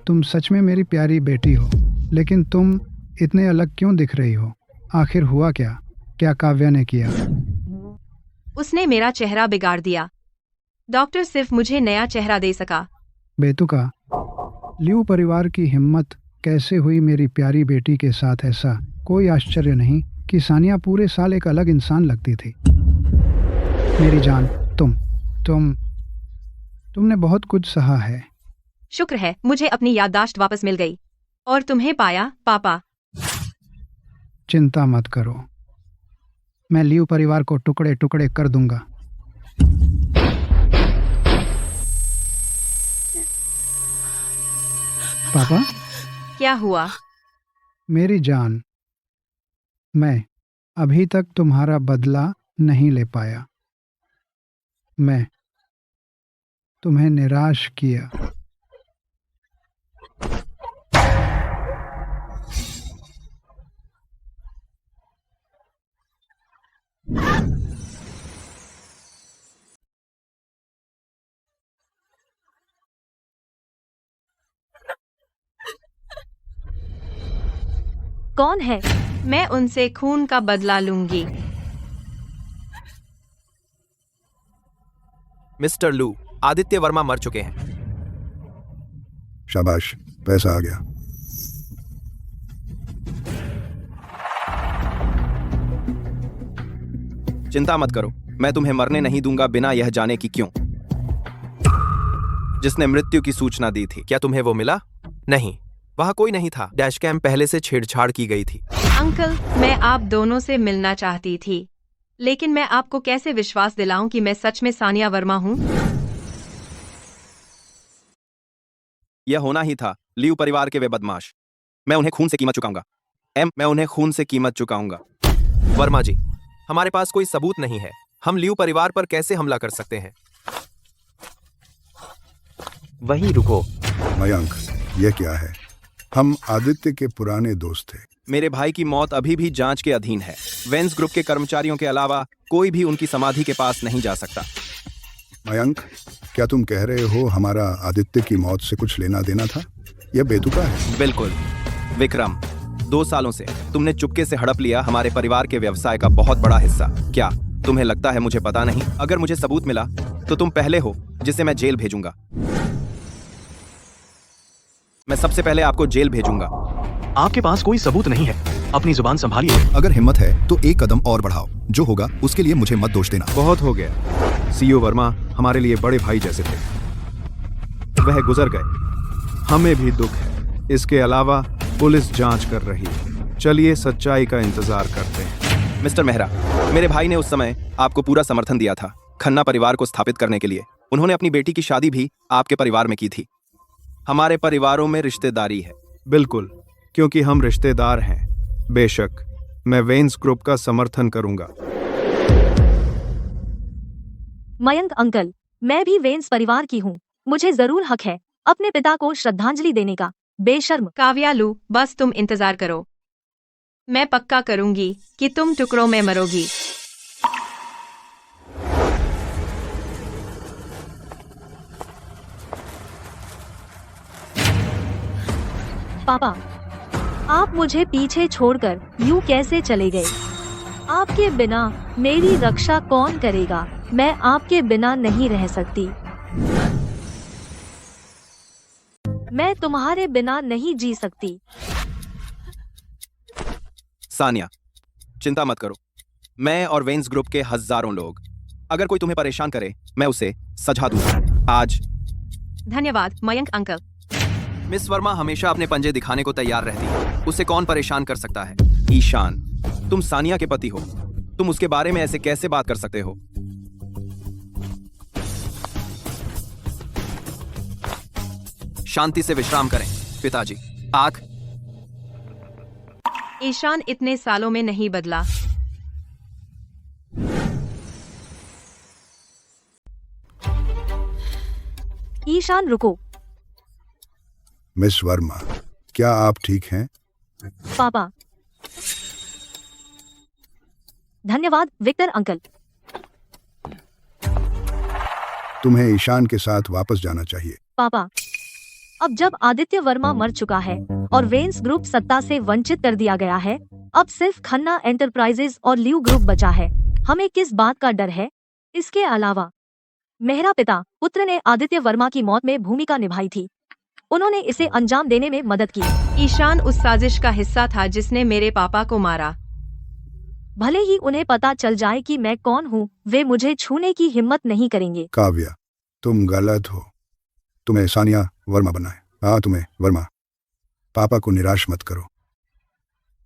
तुम सच में मेरी प्यारी बेटी हो। लेकिन तुम इतने अलग क्यों दिख रही हो? आखिर हुआ क्या? क्या काव्या ने किया? उसने मेरा चेहरा बिगाड़ दिया। डॉक्टर सिर्फ मुझे नया चेहरा दे सका। बेतुका, ल्यू परिवार की हिम्मत कैसे हुई मेरी प्यारी बेटी के साथ ऐसा? कोई आश्चर्य नहीं कि सानिया पूरे साल एक अलग इंसान लगती थी। मेरी जान, तुमने बहुत कुछ सहा है। शुक्र है मुझे अपनी याददाश्त वापस मिल गई और तुम्हें पाया। पापा, चिंता मत करो, मैं ल्यू परिवार को टुकड़े टुकड़े कर दूंगा। पापा, क्या हुआ? मेरी जान, मैं अभी तक तुम्हारा बदला नहीं ले पाया। मैं तुम्हें निराश किया। कौन है? मैं उनसे खून का बदला लूंगी। मिस्टर लू, आदित्य वर्मा मर चुके हैं। शाबाश, पैसा आ गया। चिंता मत करो, मैं तुम्हें मरने नहीं दूंगा बिना यह जाने कि क्यों। जिसने मृत्यु की सूचना दी थी, क्या तुम्हें वो मिला? नहीं, वहां कोई नहीं था। डैश कैम पहले से छेड़छाड़ की गई थी। अंकल, मैं आप दोनों से मिलना चाहती थी, लेकिन मैं आपको कैसे विश्वास दिलाऊं कि मैं सच में सानिया वर्मा हूं? यह होना ही था। ल्यू परिवार के वे बदमाश। मैं उन्हें खून से कीमत चुकाऊंगा। मैं उन्हें खून से कीमत चुकाऊंगा। वर्मा जी, हमारे पास कोई सबूत नहीं है। हम ल्यू परिवार पर कैसे हमला कर सकते हैं? वहीं रुको। मयंक, यह क्या है? हम आदित्य के पुराने दोस्त थे। मेरे भाई की मौत अभी भी जांच के अधीन है। वेंस ग्रुप के कर्मचारियों के अलावा कोई भी उनकी समाधि के पास नहीं जा सकता। मयंक, क्या तुम कह रहे हो हमारा आदित्य की मौत से कुछ लेना देना था? यह बेतुका है। बिल्कुल। विक्रम, 2 सालों से तुमने चुपके से हड़प लिया हमारे परिवार के व्यवसाय का बहुत बड़ा हिस्सा। क्या तुम्हें लगता है मुझे पता नहीं? अगर मुझे सबूत मिला तो तुम पहले हो जिसे मैं जेल भेजूंगा। मैं सबसे पहले आपको जेल भेजूंगा। आपके पास कोई सबूत नहीं है, अपनी जुबान संभालिए। अगर हिम्मत है तो एक कदम और बढ़ाओ। जो होगा उसके लिए मुझे मत दोष देना। बहुत हो गया। सीईओ वर्मा हमारे लिए बड़े भाई जैसे थे। वह गुजर गए। हमें भी दुख है। इसके अलावा पुलिस जांच कर रही है। चलिए सच्चाई का इंतजार करते हैं। मिस्टर मेहरा, मेरे भाई ने उस समय आपको पूरा समर्थन दिया था खन्ना परिवार को स्थापित करने के लिए। उन्होंने अपनी बेटी की शादी भी आपके परिवार में की थी। हमारे परिवारों में रिश्तेदारी है। बिल्कुल, क्योंकि हम रिश्तेदार हैं। बेशक, मैं वेन्स ग्रुप का समर्थन करूंगा। मयंक अंकल, मैं भी वेन्स परिवार की हूँ। मुझे जरूर हक है अपने पिता को श्रद्धांजलि देने का। बेशर्म। काव्या लू, बस तुम इंतजार करो। मैं पक्का करूंगी कि तुम टुकड़ों में मरोगी। पापा, आप मुझे पीछे छोड़कर यूं कैसे चले गए? आपके बिना मेरी रक्षा कौन करेगा? मैं आपके बिना नहीं रह सकती। मैं तुम्हारे बिना नहीं जी सकती। सानिया, चिंता मत करो। मैं और वेन्स ग्रुप के हजारों लोग, अगर कोई तुम्हें परेशान करे, मैं उसे सजा दूंगा। आज धन्यवाद मयंक अंकल। मिस वर्मा हमेशा अपने पंजे दिखाने को तैयार रहती है। उसे कौन परेशान कर सकता है? ईशान, तुम सानिया के पति हो, तुम उसके बारे में ऐसे कैसे बात कर सकते हो? शांति से विश्राम करें पिताजी। आंख। ईशान इतने सालों में नहीं बदला। ईशान रुको। मिस वर्मा, क्या आप ठीक हैं? पापा। धन्यवाद विक्टर अंकल। तुम्हें ईशान के साथ वापस जाना चाहिए। पापा, अब जब आदित्य वर्मा मर चुका है और वेन्स ग्रुप सत्ता से वंचित कर दिया गया है, अब सिर्फ खन्ना एंटरप्राइजेज और ल्यू ग्रुप बचा है। हमें किस बात का डर है? इसके अलावा मेहरा पिता पुत्र ने आदित्य वर्मा की मौत में भूमिका निभाई थी। उन्होंने इसे अंजाम देने में मदद की। ईशान उस साजिश का हिस्सा था जिसने मेरे पापा को मारा। भले ही उन्हें पता चल जाए कि मैं कौन हूँ, वे मुझे छूने की हिम्मत नहीं करेंगे। काव्या, तुम गलत हो। तुम्हें सानिया वर्मा बनना है। हाँ, तुम्हें वर्मा। पापा को निराश मत करो।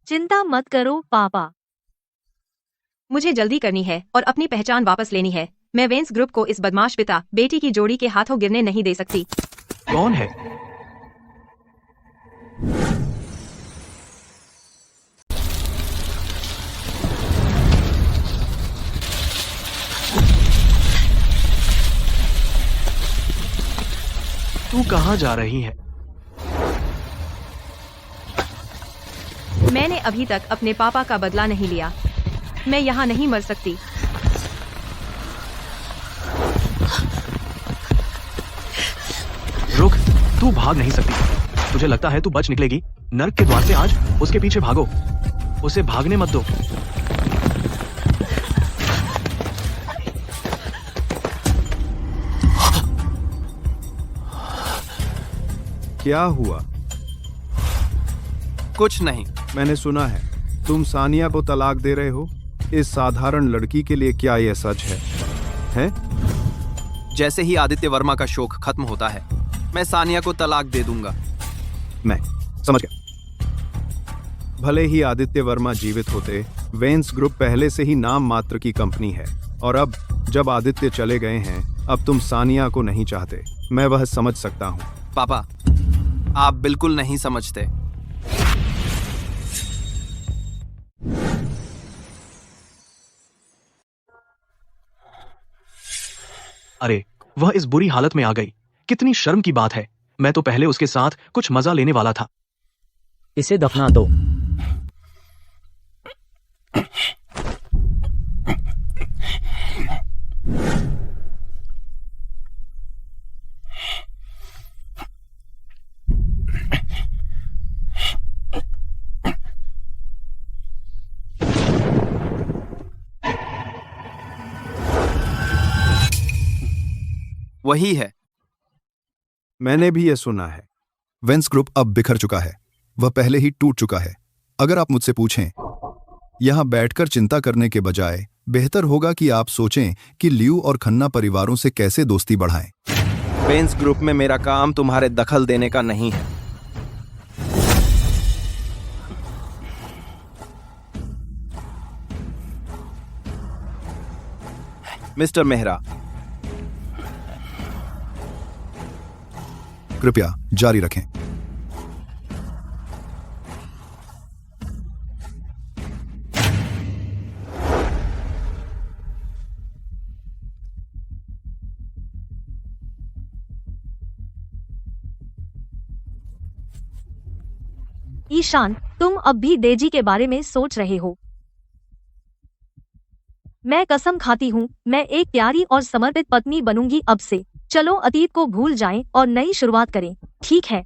चिंता मत करो पापा। मुझे जल्दी करनी है और अपनी पहचान वापस लेनी है। मैं वेन्स ग्रुप को इस बदमाश पिता बेटी की जोड़ी के हाथों गिरने नहीं दे सकती। कौन है? तू कहाँ जा रही है? मैंने अभी तक अपने पापा का बदला नहीं लिया। मैं यहाँ नहीं मर सकती। रुक, तू भाग नहीं सकती। तुझे लगता है तू बच निकलेगी? नर्क के द्वार से आज उसके पीछे भागो। उसे भागने मत दो। क्या हुआ? कुछ नहीं। मैंने सुना है तुम सानिया को तलाक दे रहे हो। इस साधारण लड़की के लिए क्या यह सच है? हैं? जैसे ही आदित्य वर्मा का शोक खत्म होता है, मैं सानिया को तलाक दे दूंगा। मैं समझ गया। भले ही आदित्य वर्मा जीवित होते, वेन्स ग्रुप पहले से ही नाम मात्र की कंपनी है, और अब जब आदित्य चले गए हैं, अब तुम सानिया को नहीं चाहते। मैं वह समझ सकता हूँ। पापा, आप बिल्कुल नहीं समझते। अरे, वह इस बुरी हालत में आ गई। कितनी शर्म की बात है। मैं तो पहले उसके साथ कुछ मजा लेने वाला था। इसे दफना दो। वही है। मैंने भी यह सुना है। वेन्स ग्रुप अब बिखर चुका है। वह पहले ही टूट चुका है। अगर आप मुझसे पूछें, यहां बैठकर चिंता करने के बजाय बेहतर होगा कि आप सोचें कि ल्यू और खन्ना परिवारों से कैसे दोस्ती बढ़ाएं। वेन्स ग्रुप में मेरा काम तुम्हारे दखल देने का नहीं है। मिस्टर मेहरा, कृपया जारी रखें। ईशान, तुम अब भी डेजी के बारे में सोच रहे हो। मैं कसम खाती हूँ, मैं एक प्यारी और समर्पित पत्नी बनूंगी अब से। चलो अतीत को भूल जाएं और नई शुरुआत करें, ठीक है?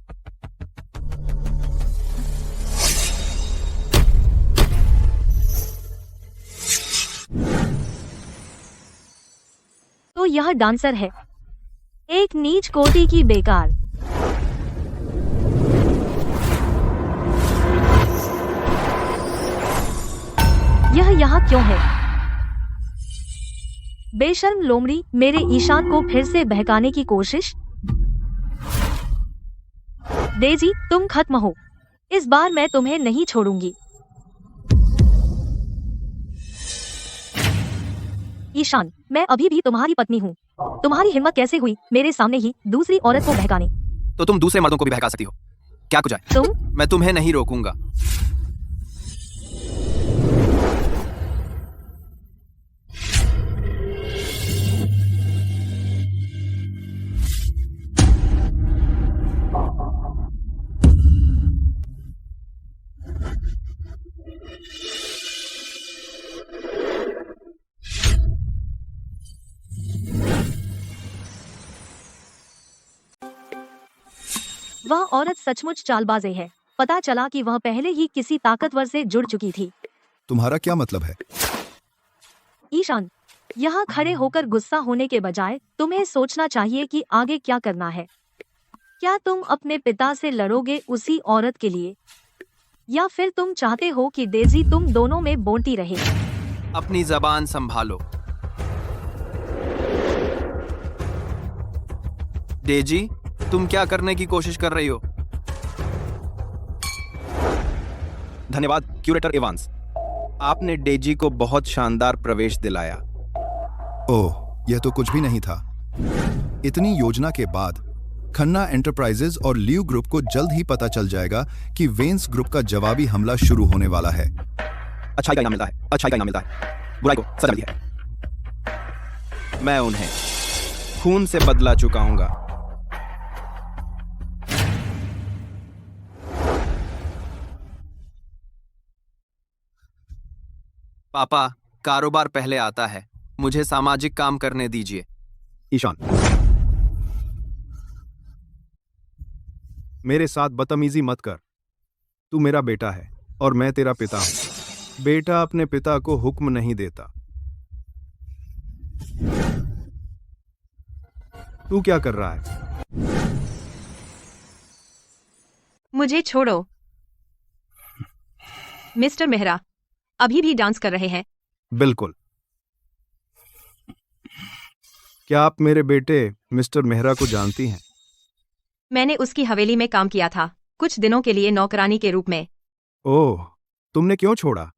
तो यह डांसर है, एक नीच कोटि की बेकार। यह यहाँ क्यों है? बेशर्म लोमड़ी, मेरे ईशान को फिर से बहकाने की कोशिश। डेजी, तुम खत्म हो। इस बार मैं तुम्हें नहीं छोड़ूंगी। ईशान, मैं अभी भी तुम्हारी पत्नी हूँ। तुम्हारी हिम्मत कैसे हुई मेरे सामने ही दूसरी औरत को बहकाने? तो तुम दूसरे मर्दों को भी बहका सकती हो, क्या कुछ है? मैं तुम्हें नहीं रोकूंगा। वह औरत सचमुच चालबाज है। पता चला कि वह पहले ही किसी ताकतवर से जुड़ चुकी थी। तुम्हारा क्या मतलब है? ईशान, यहाँ खड़े होकर गुस्सा होने के बजाय तुम्हें सोचना चाहिए कि आगे क्या करना है। क्या तुम अपने पिता से लड़ोगे उसी औरत के लिए, या फिर तुम चाहते हो कि डेजी तुम दोनों में बोलती रहे? अपनी जबान संभालो। डेजी, तुम क्या करने की कोशिश कर रही हो? धन्यवाद क्यूरेटर एवांस, आपने डेजी को बहुत शानदार प्रवेश दिलाया। ओह, यह तो कुछ भी नहीं था। इतनी योजना के बाद खन्ना एंटरप्राइजेज और लियू ग्रुप को जल्द ही पता चल जाएगा कि वेंस ग्रुप का जवाबी हमला शुरू होने वाला है। अच्छाई का इनाम मिलता है, अच्छाई का इनाम मिलता है, बुराई को सजा मिलती है। मैं उन्हें खून से बदला चुकाऊंगा। पापा, कारोबार पहले आता है, मुझे सामाजिक काम करने दीजिए। ईशान, मेरे साथ बदतमीजी मत कर। तू मेरा बेटा है और मैं तेरा पिता हूं। बेटा अपने पिता को हुक्म नहीं देता। तू क्या कर रहा है? मुझे छोड़ो। मिस्टर मेहरा, अभी भी डांस कर रहे हैं? बिल्कुल। क्या आप मेरे बेटे मिस्टर मेहरा को जानती हैं? मैंने उसकी हवेली में काम किया था, कुछ दिनों के लिए नौकरानी के रूप में। ओह, तुमने क्यों छोड़ा?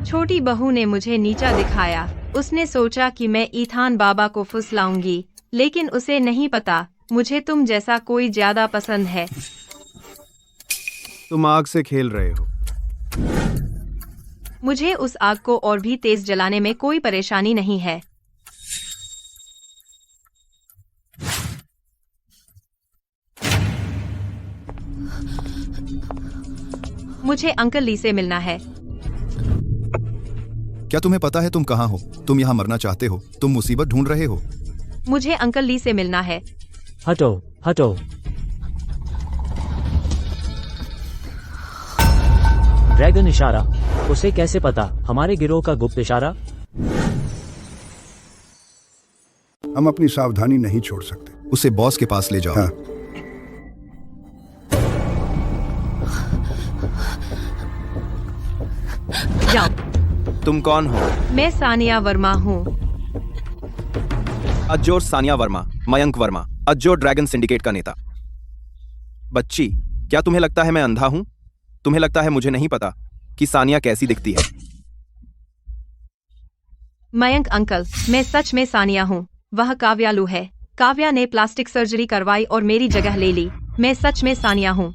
छोटी बहू ने मुझे नीचा दिखाया। उसने सोचा कि मैं ईथान बाबा को फुसलाऊंगी, लेकिन उसे नहीं पता मुझे तुम जैसा कोई ज्यादा पसंद है। तुम आग से खेल रहे हो। मुझे उस आग को और भी तेज जलाने में कोई परेशानी नहीं है। मुझे अंकल ली से मिलना है। क्या तुम्हें पता है तुम कहाँ हो? तुम यहाँ मरना चाहते हो? तुम मुसीबत ढूंढ रहे हो? मुझे अंकल ली से मिलना है। हटो हटो। ड्रैगन इशारा, उसे कैसे पता? हमारे गिरोह का गुप्त इशारा। हम अपनी सावधानी नहीं छोड़ सकते। उसे बॉस के पास ले जाओ। हाँ। जाओ। तुम कौन हो? मैं सानिया वर्मा हूँ। अज्जोर सानिया वर्मा, मयंक वर्मा, अज्जोर ड्रैगन सिंडिकेट का नेता। बच्ची, क्या तुम्हें लगता है मैं अंधा हूं? तुम्हें लगता है मुझे नहीं पता कि सानिया कैसी दिखती है? मयंक अंकल, मैं सच में सानिया हूँ। वह काव्यालु है। काव्या ने प्लास्टिक सर्जरी करवाई और मेरी जगह ले ली। मैं सच में सानिया हूँ।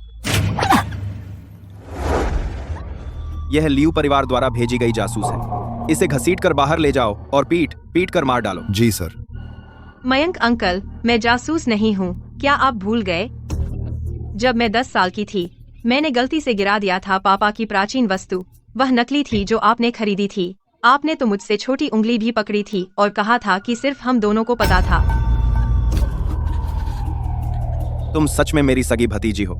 यह लियू परिवार द्वारा भेजी गई जासूस है। इसे घसीट कर बाहर ले जाओ और पीट पीट कर मार डालो। जी सर। मयंक अंकल, मैं जासूस नहीं हूँ। क्या आप भूल गए? जब मैं 10 साल की थी, मैंने गलती से गिरा दिया था पापा की प्राचीन वस्तु। वह नकली थी जो आपने खरीदी थी। आपने तो मुझसे छोटी उंगली भी पकड़ी थी और कहा था कि सिर्फ हम दोनों को पता था। तुम सच में मेरी सगी भतीजी हो।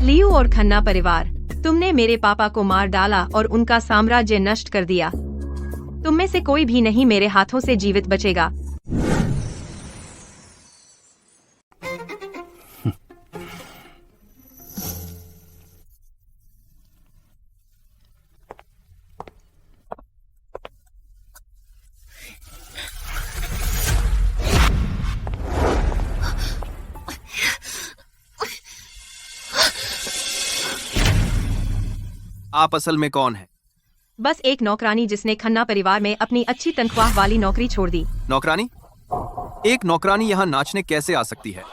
लियू और खन्ना परिवार, तुमने मेरे पापा को मार डाला और उनका साम्राज्य नष्ट कर दिया। तुम में से कोई भी नहीं मेरे हाथों से जीवित बचेगा। आप असल में कौन है? बस एक नौकरानी जिसने खन्ना परिवार में अपनी अच्छी तनख्वाह वाली नौकरी छोड़ दी। नौकरानी? एक नौकरानी यहाँ नाचने कैसे आ सकती है?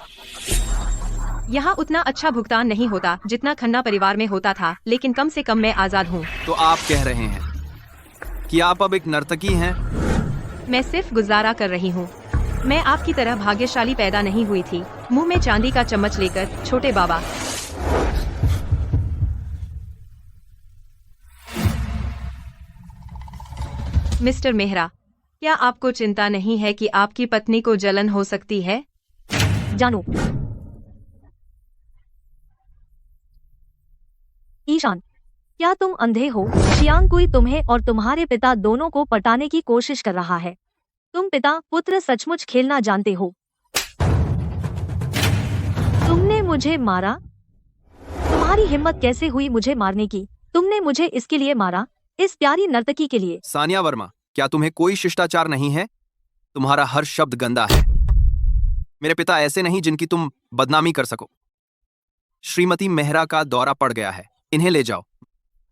यहाँ उतना अच्छा भुगतान नहीं होता जितना खन्ना परिवार में होता था, लेकिन कम से कम मैं आजाद हूँ। तो आप कह रहे हैं कि आप अब एक नर्तकी हैं? मैं सिर्फ गुजारा कर रही हूँ। मैं आपकी तरह भाग्यशाली पैदा नहीं हुई थी। मुंह में चांदी का चम्मच लेकर, छोटे बाबा। मिस्टर मेहरा, क्या आपको चिंता नहीं है कि आपकी पत्नी को जलन हो सकती है? जानो। ईशान, क्या तुम अंधे हो? शियांग कोई तुम्हें और तुम्हारे पिता दोनों को पटाने की कोशिश कर रहा है। तुम पिता पुत्र सचमुच खेलना जानते हो। तुमने मुझे मारा? तुम्हारी हिम्मत कैसे हुई मुझे मारने की? तुमने मुझे इसके लिए मारा, इस प्यारी नर्तकी के लिए। सानिया वर्मा, क्या तुम्हें कोई शिष्टाचार नहीं है? तुम्हारा हर शब्द गंदा है। मेरे पिता ऐसे नहीं जिनकी तुम बदनामी कर सको। श्रीमती मेहरा का दौरा पड़ गया है, इन्हें ले जाओ।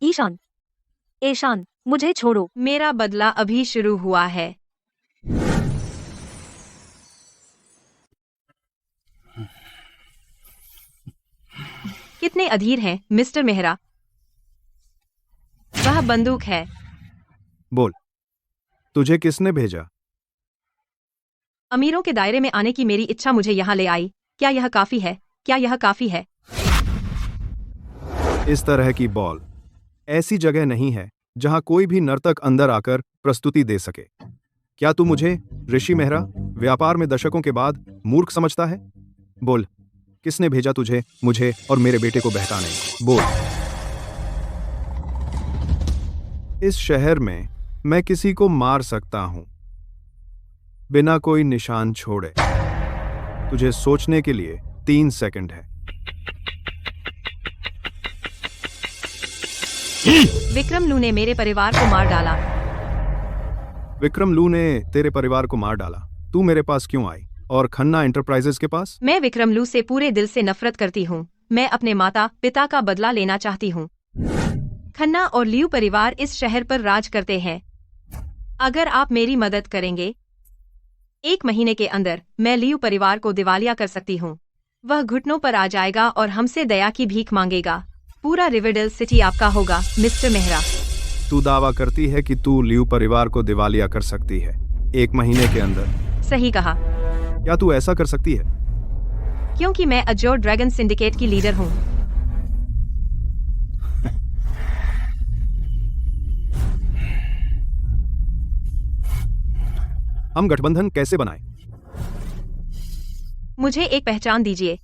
ईशान, ईशान, मुझे छोड़ो। मेरा बदला अभी शुरू हुआ है। कितने अधीर हैं, मिस्टर मेहरा। वह बंदूक है। बोल, तुझे किसने भेजा? अमीरों के दायरे में आने की मेरी इच्छा मुझे यहाँ ले आई। क्या यह काफी है? क्या यह काफी है? इस तरह की बॉल ऐसी जगह नहीं है जहां कोई भी नर्तक अंदर आकर प्रस्तुति दे सके। क्या तू मुझे, ऋषि मेहरा, व्यापार में दशकों के बाद मूर्ख समझता है? बोल, किसने भेजा तुझे मुझे और मेरे बेटे को बहकाने? बोल। इस शहर में मैं किसी को मार सकता हूं बिना कोई निशान छोड़े। तुझे सोचने के लिए 3 सेकंड है। विक्रम लू ने मेरे परिवार को मार डाला। विक्रम लू ने तेरे परिवार को मार डाला। तू मेरे पास क्यों आई और खन्ना एंटरप्राइजेस के पास? मैं विक्रम लू से पूरे दिल से नफरत करती हूँ। मैं अपने माता पिता का बदला लेना चाहती हूँ। खन्ना और लियू परिवार इस शहर पर राज करते हैं। अगर आप मेरी मदद करेंगे, 1 महीने के अंदर मैं लियू परिवार को दिवालिया कर सकती हूँ। वह घुटनों पर आ जाएगा और हमसे दया की भीख मांगेगा। पूरा रिवरडेल सिटी आपका होगा, मिस्टर मेहरा। तू दावा करती है कि तू लियू परिवार को दिवालिया कर सकती है 1 महीने के अंदर? सही कहा। क्या तू ऐसा कर सकती है? क्योंकि मैं अजोर ड्रैगन सिंडिकेट की लीडर हूँ। हम गठबंधन कैसे बनाएं? मुझे एक पहचान दीजिए।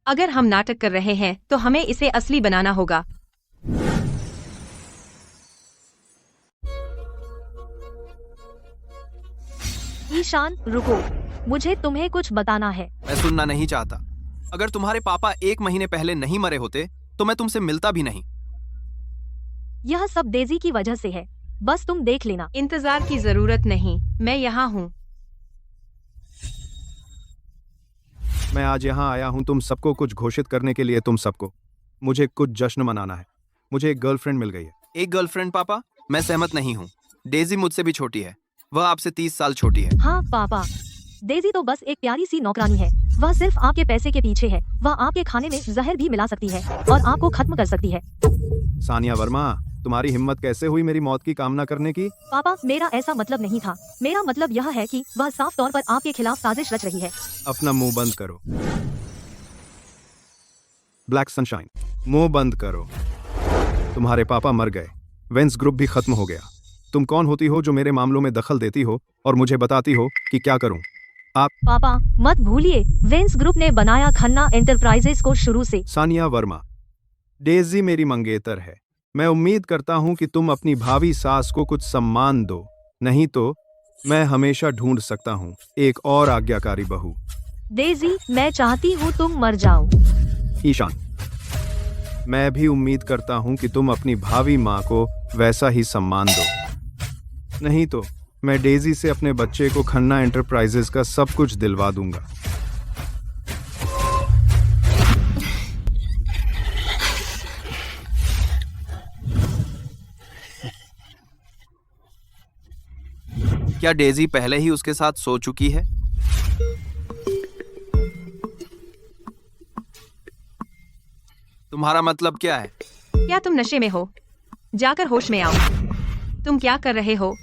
अगर हम नाटक कर रहे हैं तो हमें इसे असली बनाना होगा। ईशान, रुको, मुझे तुम्हें कुछ बताना है। मैं सुनना नहीं चाहता। अगर तुम्हारे पापा 1 महीने पहले नहीं मरे होते तो मैं तुमसे मिलता भी नहीं। यह सब डेजी की वजह से है, बस तुम देख लेना। इंतजार की जरूरत नहीं, मैं यहाँ हूँ। मैं आज यहाँ आया हूँ तुम सबको कुछ घोषित करने के लिए। तुम सबको मुझे कुछ जश्न मनाना है। मुझे एक गर्लफ्रेंड मिल गई है। एक गर्लफ्रेंड पापा? मैं सहमत नहीं हूँ। डेजी मुझसे भी छोटी है। वह आपसे 30 साल छोटी है। हाँ पापा, डेजी तो बस एक प्यारी सी नौकरानी है। वह सिर्फ आपके पैसे के पीछे है। वह आपके खाने में जहर भी मिला सकती है और आपको खत्म कर सकती है। सानिया वर्मा, तुम्हारी हिम्मत कैसे हुई मेरी मौत की कामना करने की? पापा, मेरा ऐसा मतलब नहीं था। मेरा मतलब यह है कि वह साफ तौर पर आपके खिलाफ साजिश रच रही है। अपना मुंह बंद करो। ब्लैक सनशाइन, मुंह बंद करो। तुम्हारे पापा मर गए, वेंस ग्रुप भी खत्म हो गया। तुम कौन होती हो जो मेरे मामलों में दखल देती हो और मुझे बताती हो कि क्या करूं? पापा मत भूलिए, वेंस ग्रुप ने बनाया खन्ना एंटरप्राइजेस को शुरू से। सानिया वर्मा, डेजी मेरी मंगेतर है। मैं उम्मीद करता हूं कि तुम अपनी भावी सास को कुछ सम्मान दो, नहीं तो मैं हमेशा ढूंढ सकता हूं एक और आज्ञाकारी बहू। डेजी, मैं चाहती हूँ तुम मर जाओ। ईशान, मैं भी उम्मीद करता हूं कि तुम अपनी भावी माँ को वैसा ही सम्मान दो, नहीं तो मैं डेजी से अपने बच्चे को खन्ना एंटरप्राइजेस का सब कुछ दिलवा दूंगा। क्या डेजी पहले ही उसके साथ सो चुकी है? तुम्हारा मतलब क्या है? क्या तुम नशे में हो? जाकर होश में आओ। तुम क्या कर रहे हो?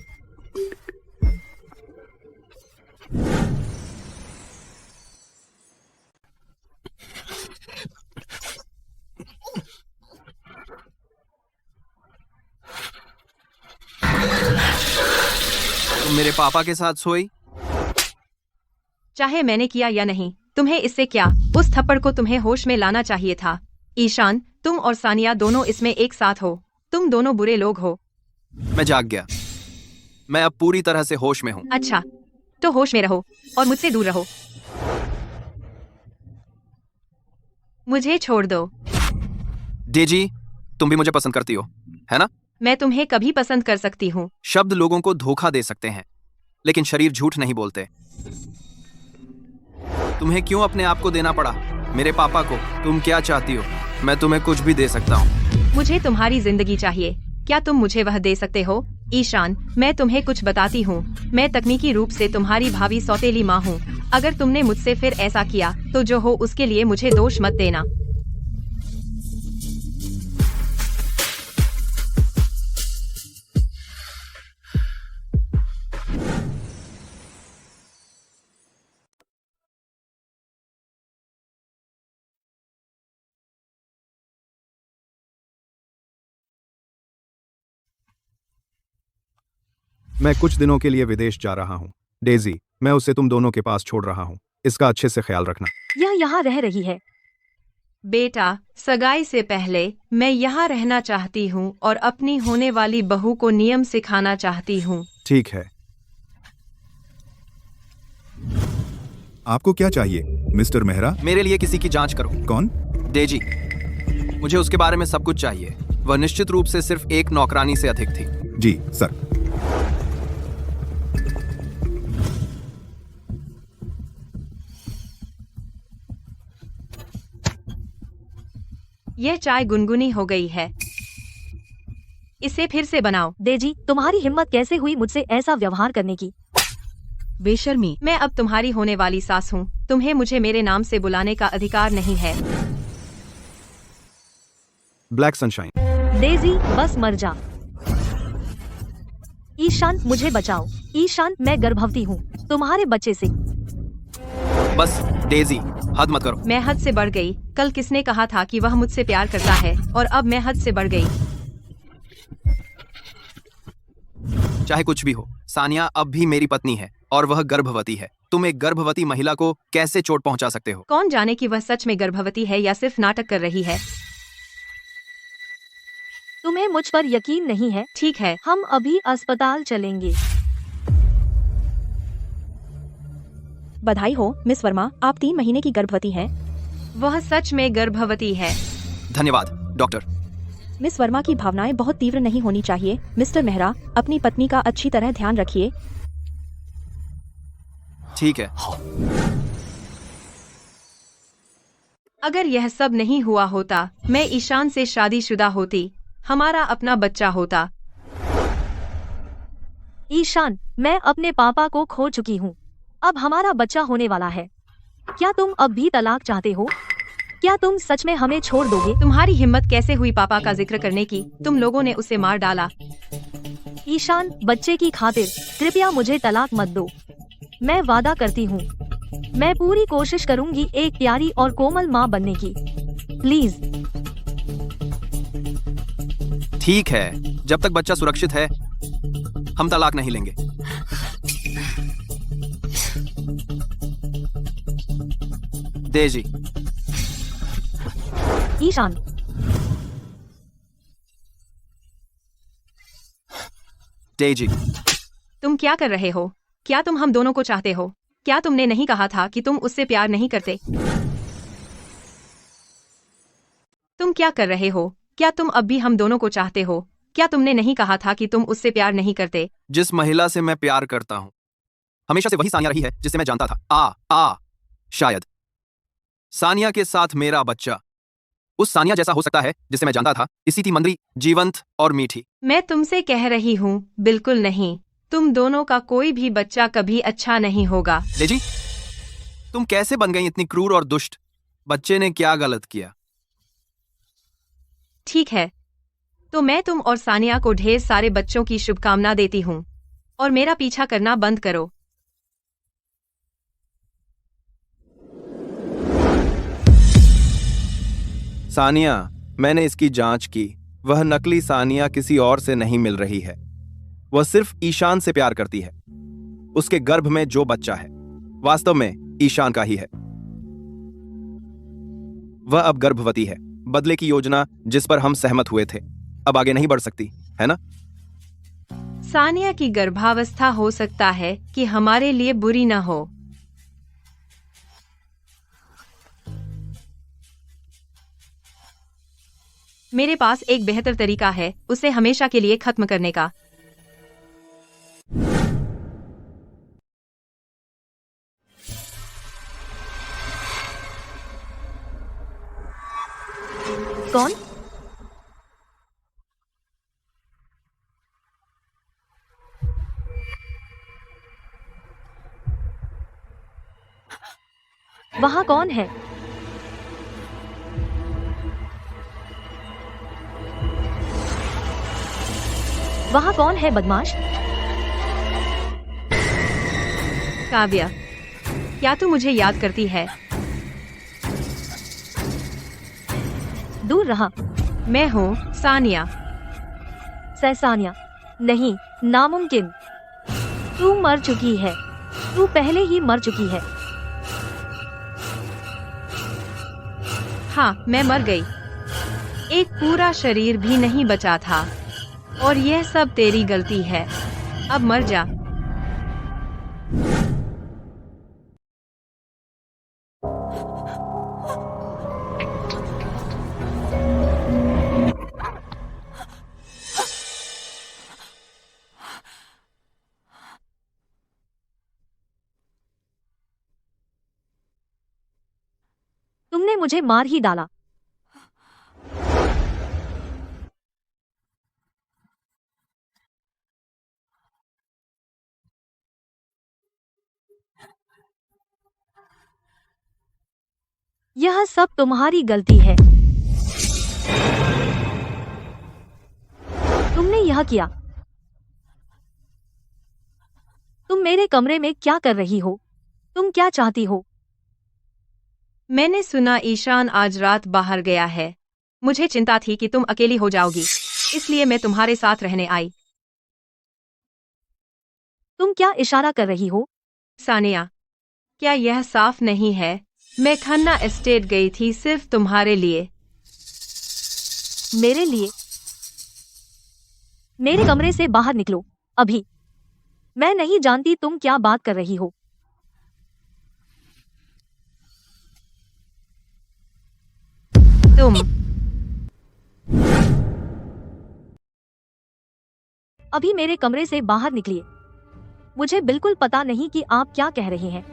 तुम मेरे पापा के साथ सोई? चाहे मैंने किया या नहीं, तुम्हें इससे क्या? उस थप्पड़ को तुम्हें होश में लाना चाहिए था। ईशान, तुम और सानिया दोनों इसमें एक साथ हो। तुम दोनों बुरे लोग हो। मैं जाग गया। मैं अब पूरी तरह से होश में हूँ। अच्छा, तो होश में रहो और मुझसे दूर रहो। मुझे छोड़ दो। डेजी, तुम भी मुझे पसंद करती हो, है ना? मैं तुम्हें कभी पसंद कर सकती हूँ। शब्द लोगों को धोखा दे सकते हैं, लेकिन शरीर झूठ नहीं बोलते। तुम्हें क्यों अपने आप को देना पड़ा मेरे पापा को? तुम क्या चाहती हो? मैं तुम्हें कुछ भी दे सकता हूँ। मुझे तुम्हारी जिंदगी चाहिए। क्या तुम मुझे वह दे सकते हो? ईशान, मैं तुम्हें कुछ बताती हूँ। मैं तकनीकी रूप से तुम्हारी भावी सौतेली माँ हूँ। अगर तुमने मुझसे फिर ऐसा किया तो जो हो उसके लिए मुझे दोष मत देना। मैं कुछ दिनों के लिए विदेश जा रहा हूँ। डेजी, मैं उसे तुम दोनों के पास छोड़ रहा हूँ। इसका अच्छे से ख्याल रखना। यह यहाँ रह रही है। बेटा, सगाई से पहले मैं यहाँ रहना चाहती हूँ और अपनी होने वाली बहू को नियम सिखाना चाहती हूँ। ठीक है। आपको क्या चाहिए मिस्टर मेहरा? मेरे लिए किसी की जांच करो। कौन? डेजी, मुझे उसके बारे में सब कुछ चाहिए। वह निश्चित रूप से सिर्फ एक नौकरानी से अधिक थी। जी सर। यह चाय गुनगुनी हो गई है, इसे फिर से बनाओ। डेजी, तुम्हारी हिम्मत कैसे हुई मुझसे ऐसा व्यवहार करने की? बेशर्मी। मैं अब तुम्हारी होने वाली सास हूँ। तुम्हें मुझे मेरे नाम से बुलाने का अधिकार नहीं है। Black sunshine. डेजी, बस मर जा। ईशान, मुझे बचाओ। ईशान, मैं गर्भवती हूँ तुम्हारे बच्चे से। बस डेजी, हद मत करो। मैं हद से बढ़ गई। कल किसने कहा था कि वह मुझसे प्यार करता है, और अब मैं हद से बढ़ गई। चाहे कुछ भी हो, सानिया अब भी मेरी पत्नी है और वह गर्भवती है। तुम एक गर्भवती महिला को कैसे चोट पहुंचा सकते हो? कौन जाने कि वह सच में गर्भवती है या सिर्फ नाटक कर रही है। तुम्हें मुझ पर यकीन नहीं है? ठीक है, हम अभी अस्पताल चलेंगे। बधाई हो मिस वर्मा, आप 3 महीने की गर्भवती हैं। वह सच में गर्भवती है। धन्यवाद डॉक्टर। मिस वर्मा की भावनाएं बहुत तीव्र नहीं होनी चाहिए। मिस्टर मेहरा, अपनी पत्नी का अच्छी तरह ध्यान रखिए। ठीक है। अगर यह सब नहीं हुआ होता, मैं ईशान से शादीशुदा होती, हमारा अपना बच्चा होता। ईशान, मैं अपने पापा को खो चुकी हूँ। अब हमारा बच्चा होने वाला है। क्या तुम अब भी तलाक चाहते हो? क्या तुम सच में हमें छोड़ दोगे? तुम्हारी हिम्मत कैसे हुई पापा का जिक्र करने की? तुम लोगों ने उसे मार डाला। ईशान, बच्चे की खातिर कृपया मुझे तलाक मत दो। मैं वादा करती हूँ, मैं पूरी कोशिश करूंगी एक प्यारी और कोमल माँ बनने की। प्लीज। ठीक है, जब तक बच्चा सुरक्षित है हम तलाक नहीं लेंगे। डेजी। ईशान, डेजी, तुम क्या कर रहे हो? क्या तुम हम दोनों को चाहते हो? क्या तुमने नहीं कहा था कि तुम उससे प्यार नहीं करते? तुम क्या कर रहे हो? क्या तुम अब भी हम दोनों को चाहते हो? क्या तुमने नहीं कहा था कि तुम उससे प्यार नहीं करते? जिस महिला से मैं प्यार करता हूं हमेशा से वही सानिया रही है जिसे मैं जानता था। शायद सानिया के साथ मेरा बच्चा उस सानिया जैसा हो सकता है जिसे मैं जानता था। इसी थी मंदी, जीवंत और मीठी। मैं तुमसे कह रही हूँ, बिल्कुल नहीं। तुम दोनों का कोई भी बच्चा कभी अच्छा नहीं होगा। डेजी, तुम कैसे बन गई इतनी क्रूर और दुष्ट? बच्चे ने क्या गलत किया? ठीक है, तो मैं तुम और सानिया को ढेर सारे बच्चों की शुभकामना देती हूँ और मेरा पीछा करना बंद करो। सानिया, मैंने इसकी जांच की। वह नकली सानिया किसी और से नहीं मिल रही है। वह सिर्फ ईशान से प्यार करती है। उसके गर्भ में जो बच्चा है वास्तव में ईशान का ही है। वह अब गर्भवती है। बदले की योजना जिस पर हम सहमत हुए थे अब आगे नहीं बढ़ सकती, है ना? सानिया की गर्भावस्था हो सकता है कि हमारे लिए बुरी न हो। मेरे पास एक बेहतर तरीका है उसे हमेशा के लिए खत्म करने का। कौन? वहाँ कौन है? वहाँ कौन है बदमाश? काव्या, क्या तू मुझे याद करती है? दूर रहा। मैं हूँ सानिया। सानिया नहीं, नामुमकिन। तू मर चुकी है। तू पहले ही मर चुकी है। हाँ, मैं मर गई। एक पूरा शरीर भी नहीं बचा था और यह सब तेरी गलती है। अब मर जा। तुमने मुझे मार ही डाला। यह सब तुम्हारी गलती है। तुमने यह किया। तुम मेरे कमरे में क्या कर रही हो? तुम क्या चाहती हो? मैंने सुना ईशान आज रात बाहर गया है। मुझे चिंता थी कि तुम अकेली हो जाओगी, इसलिए मैं तुम्हारे साथ रहने आई। तुम क्या इशारा कर रही हो? सानिया, क्या यह साफ नहीं है? मैं खन्ना एस्टेट गई थी सिर्फ तुम्हारे लिए। मेरे लिए? मेरे कमरे से बाहर निकलो अभी। मैं नहीं जानती तुम क्या बात कर रही हो। तुम अभी मेरे कमरे से बाहर निकलिए। मुझे बिल्कुल पता नहीं कि आप क्या कह रहे हैं।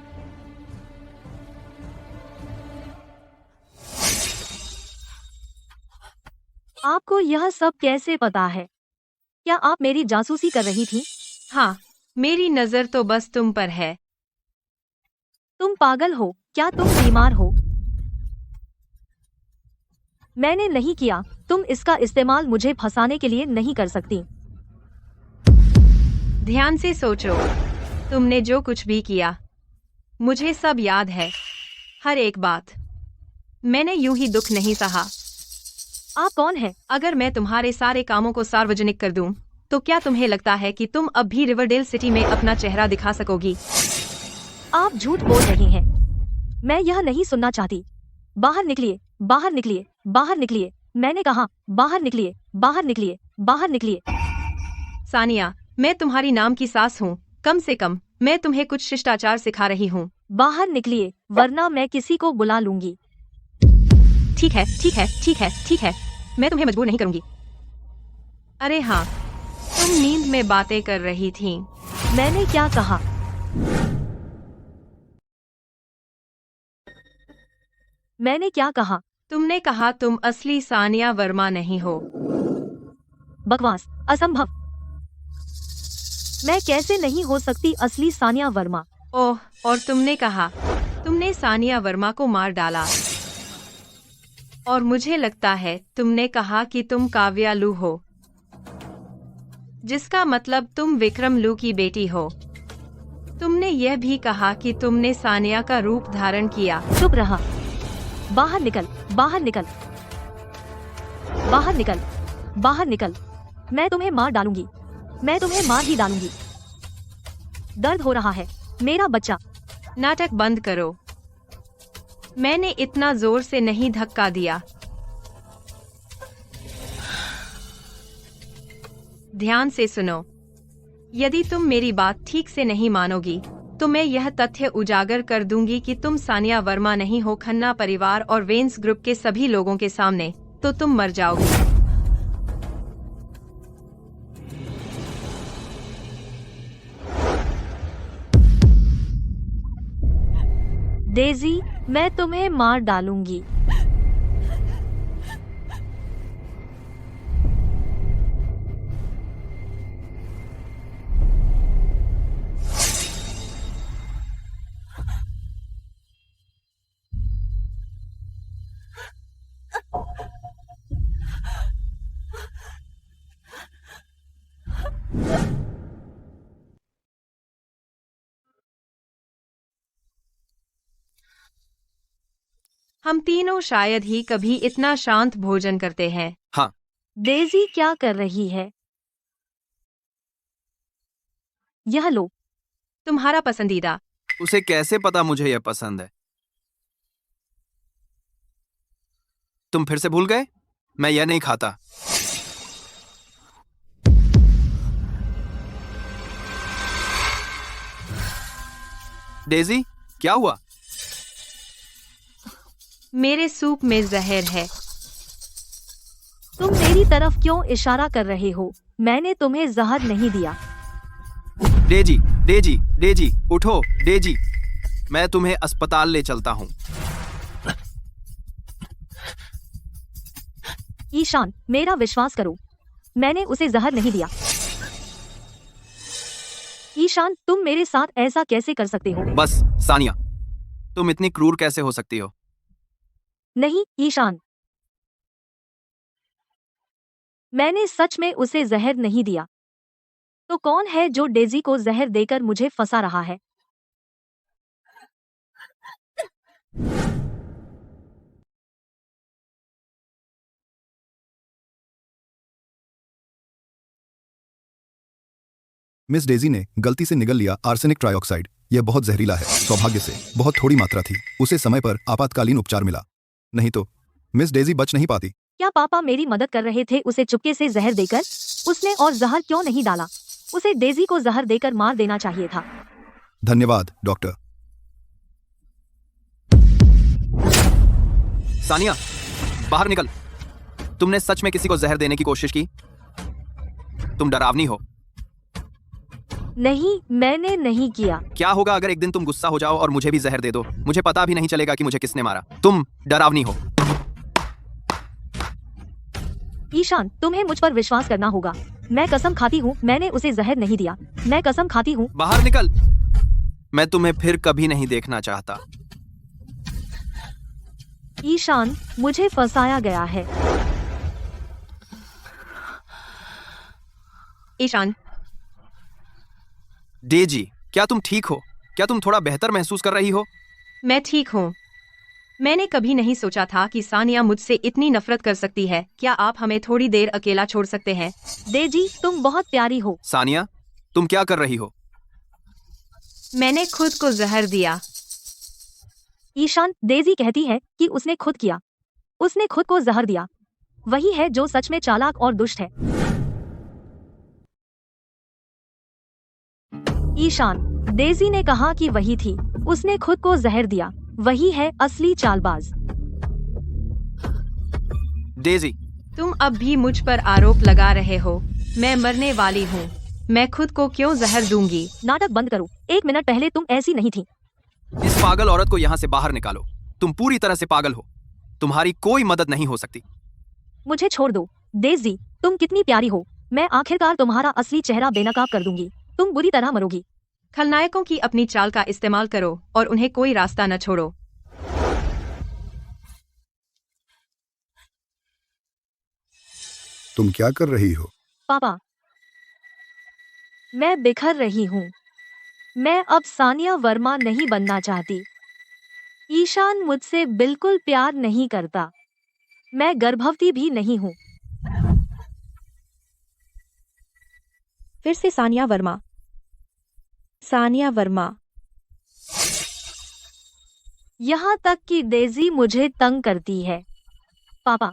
आपको यह सब कैसे पता है? क्या आप मेरी जासूसी कर रही थी? हाँ, मेरी नजर तो बस तुम पर है। तुम पागल हो क्या? तुम बीमार हो? मैंने नहीं किया। तुम इसका इस्तेमाल मुझे फंसाने के लिए नहीं कर सकती। ध्यान से सोचो, तुमने जो कुछ भी किया मुझे सब याद है, हर एक बात। मैंने यूं ही दुख नहीं सहा। आप कौन है? अगर मैं तुम्हारे सारे कामों को सार्वजनिक कर दूं, तो क्या तुम्हें लगता है कि तुम अब भी रिवरडेल सिटी में अपना चेहरा दिखा सकोगी? आप झूठ बोल रही हैं। मैं यह नहीं सुनना चाहती। बाहर निकलिए, बाहर निकलिए, बाहर निकलिए। मैंने कहा बाहर निकलिए, बाहर निकलिए, बाहर निकलिए। सानिया, मैं तुम्हारी नाम की सास हूँ। कम से कम मैं तुम्हें कुछ शिष्टाचार सिखा रही हूँ। बाहर निकलिए, वरना मैं किसी को बुला लूंगी। ठीक है, ठीक है, ठीक है, ठीक है। मैं तुम्हें मजबूर नहीं करूंगी। अरे हाँ, तुम नींद में बातें कर रही थी। मैंने क्या कहा? मैंने क्या कहा? तुमने कहा तुम असली सानिया वर्मा नहीं हो। बकवास, असंभव। मैं कैसे नहीं हो सकती असली सानिया वर्मा? ओह, और तुमने कहा तुमने सानिया वर्मा को मार डाला। और मुझे लगता है तुमने कहा कि तुम काव्या लू हो, जिसका मतलब तुम विक्रम लू की बेटी हो। तुमने यह भी कहा कि तुमने सानिया का रूप धारण किया। चुप रहा। बाहर निकल, बाहर निकल, बाहर निकल, बाहर निकल। मैं तुम्हें मार डालूंगी। मैं तुम्हें मार ही डालूंगी। दर्द हो रहा है मेरा बच्चा। नाटक बंद करो। मैंने इतना जोर से नहीं धक्का दिया। ध्यान से सुनो। यदि तुम मेरी बात ठीक से नहीं मानोगी, तो मैं यह तथ्य उजागर कर दूंगी कि तुम सानिया वर्मा नहीं हो खन्ना परिवार और वेन्स ग्रुप के सभी लोगों के सामने, तो तुम मर जाओगी। डेजी, मैं तुम्हें मार डालूंगी। हम तीनों शायद ही कभी इतना शांत भोजन करते हैं। हाँ। डेजी क्या कर रही है? यह लो। तुम्हारा पसंदीदा। उसे कैसे पता मुझे यह पसंद है? तुम फिर से भूल गए? मैं यह नहीं खाता। डेजी, क्या हुआ? मेरे सूप में जहर है। तुम मेरी तरफ क्यों इशारा कर रहे हो? मैंने तुम्हें जहर नहीं दिया। डेजी, डेजी, डेजी, उठो, डेजी। मैं तुम्हें अस्पताल ले चलता हूँ। ईशान, मेरा विश्वास करो, मैंने उसे जहर नहीं दिया। ईशान, तुम मेरे साथ ऐसा कैसे कर सकते हो? बस, सानिया, तुम इतनी क्रूर कैसे हो सकती हो? नहीं, ईशान, मैंने सच में उसे जहर नहीं दिया। तो कौन है जो डेजी को जहर देकर मुझे फंसा रहा है? मिस डेजी ने गलती से निगल लिया आर्सेनिक ट्राइऑक्साइड। यह बहुत जहरीला है। सौभाग्य से बहुत थोड़ी मात्रा थी। उसे समय पर आपातकालीन उपचार मिला, नहीं तो मिस डेजी बच नहीं पाती। क्या पापा मेरी मदद कर रहे थे उसे चुपके से जहर देकर? उसने और जहर क्यों नहीं डाला? उसे डेजी को जहर देकर मार देना चाहिए था। धन्यवाद डॉक्टर। सानिया, बाहर निकल। तुमने सच में किसी को जहर देने की कोशिश की? तुम डरावनी हो। नहीं, मैंने नहीं किया। क्या होगा अगर एक दिन तुम गुस्सा हो जाओ और मुझे भी जहर दे दो? मुझे पता भी नहीं चलेगा कि मुझे किसने मारा। तुम डरावनी हो। ईशान, तुम्हें मुझ पर विश्वास करना होगा। मैं कसम खाती हूँ मैंने उसे जहर नहीं दिया। मैं कसम खाती हूँ। बाहर निकल। मैं तुम्हें फिर कभी नहीं देखना चाहता। ईशान, मुझे फंसाया गया है। ईशान, डेजी, क्या तुम ठीक हो? क्या तुम थोड़ा बेहतर महसूस कर रही हो? मैं ठीक हूँ। मैंने कभी नहीं सोचा था कि सानिया मुझसे इतनी नफरत कर सकती है। क्या आप हमें थोड़ी देर अकेला छोड़ सकते हैं? डेजी, तुम बहुत प्यारी हो। सानिया, तुम क्या कर रही हो? मैंने खुद को जहर दिया। ईशान, डेजी कहती है कि उसने खुद किया। उसने खुद को जहर दिया। वही है जो सच में चालाक और दुष्ट है। ईशान, डेजी ने कहा कि वही थी। उसने खुद को जहर दिया। वही है असली चालबाज। डेजी, तुम अब भी मुझ पर आरोप लगा रहे हो। मैं मरने वाली हूँ। मैं खुद को क्यों जहर दूंगी? नाटक बंद करो। 1 मिनट पहले तुम ऐसी नहीं थी। इस पागल औरत को यहाँ से बाहर निकालो। तुम पूरी तरह से पागल हो। तुम्हारी कोई मदद नहीं हो सकती। मुझे छोड़ दो। डेजी, तुम कितनी प्यारी हो। मैं आखिरकार तुम्हारा असली चेहरा बेनकाब कर दूंगी। तुम बुरी तरह मरोगी। खलनायकों की अपनी चाल का इस्तेमाल करो और उन्हें कोई रास्ता न छोड़ो। तुम क्या कर रही हो? पापा, मैं बिखर रही हूँ। मैं अब सानिया वर्मा नहीं बनना चाहती। ईशान मुझसे बिल्कुल प्यार नहीं करता। मैं गर्भवती भी नहीं हूँ। फिर से सानिया वर्मा। सानिया वर्मा। यहाँ तक कि डेजी मुझे तंग करती है। पापा,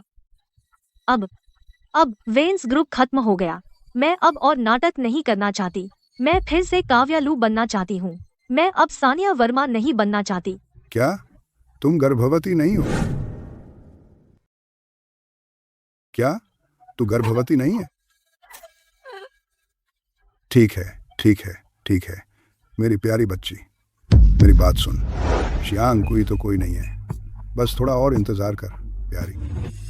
अब वेंस ग्रुप खत्म हो गया। मैं अब और नाटक नहीं करना चाहती। मैं फिर से काव्यालू बनना चाहती हूँ। मैं अब सानिया वर्मा नहीं बनना चाहती। क्या तुम गर्भवती नहीं हो? क्या तू गर्भवती नहीं है? ठीक है, ठीक है, ठीक है मेरी प्यारी बच्ची, मेरी बात सुन। शियांग कोई तो कोई नहीं है। बस थोड़ा और इंतजार कर प्यारी।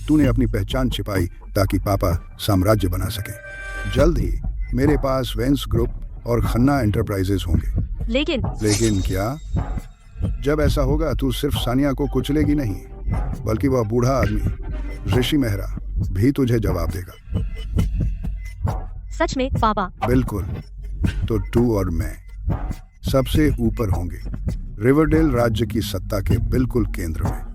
तूने अपनी पहचान छिपाई ताकि पापा साम्राज्य बना सके। जल्द ही मेरे पास वेंस ग्रुप और खन्ना एंटरप्राइजेस होंगे। लेकिन क्या? जब ऐसा होगा तू सिर्फ सानिया को कुचलेगी नहीं, बल्कि वह बूढ़ा आदमी ऋषि मेहरा भी तुझे जवाब देगा। सच में पापा? बिल्कुल। तो तू और मैं सबसे ऊपर होंगे, रिवरडेल राज्य की सत्ता के बिल्कुल केंद्र में।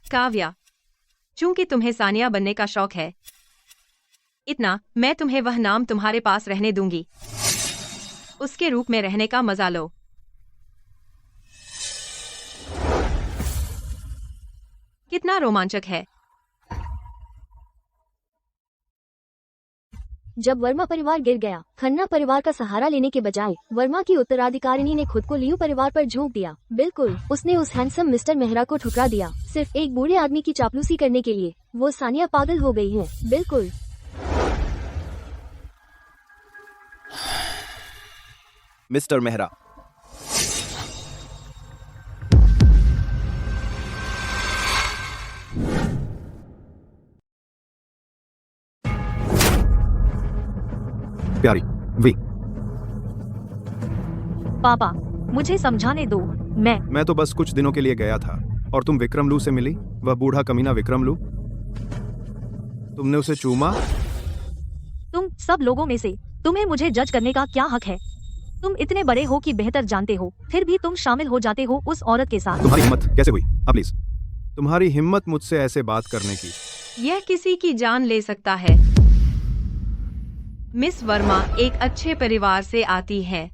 काव्या, चूंकि तुम्हें सानिया बनने का शौक है, इतना मैं तुम्हें वह नाम तुम्हारे पास रहने दूंगी। उसके रूप में रहने का मजा लो। कितना रोमांचक है। जब वर्मा परिवार गिर गया, खन्ना परिवार का सहारा लेने के बजाय वर्मा की उत्तराधिकारिणी ने खुद को लियू परिवार पर झोंक दिया। बिल्कुल, उसने उस हैंडसम मिस्टर मेहरा को ठुकरा दिया, सिर्फ एक बूढ़े आदमी की चापलूसी करने के लिए। वो सानिया पागल हो गई है। बिल्कुल। मिस्टर मेहरा, प्यारी वी। पापा, मुझे समझाने दो। मैं तो बस कुछ दिनों के लिए गया था और तुम विक्रम लू से मिली। वह बूढ़ा कमीना विक्रम लू। तुमने उसे चूमा। तुम सब लोगों में से तुम्हें मुझे जज करने का क्या हक है? तुम इतने बड़े हो कि बेहतर जानते हो, फिर भी तुम शामिल हो जाते हो उस औरत के साथ। तुम्हारी हिम्मत कैसे हुई? अब प्लीज, तुम्हारी हिम्मत मुझसे ऐसे बात करने की। यह किसी की जान ले सकता है। मिस वर्मा एक अच्छे परिवार से आती है।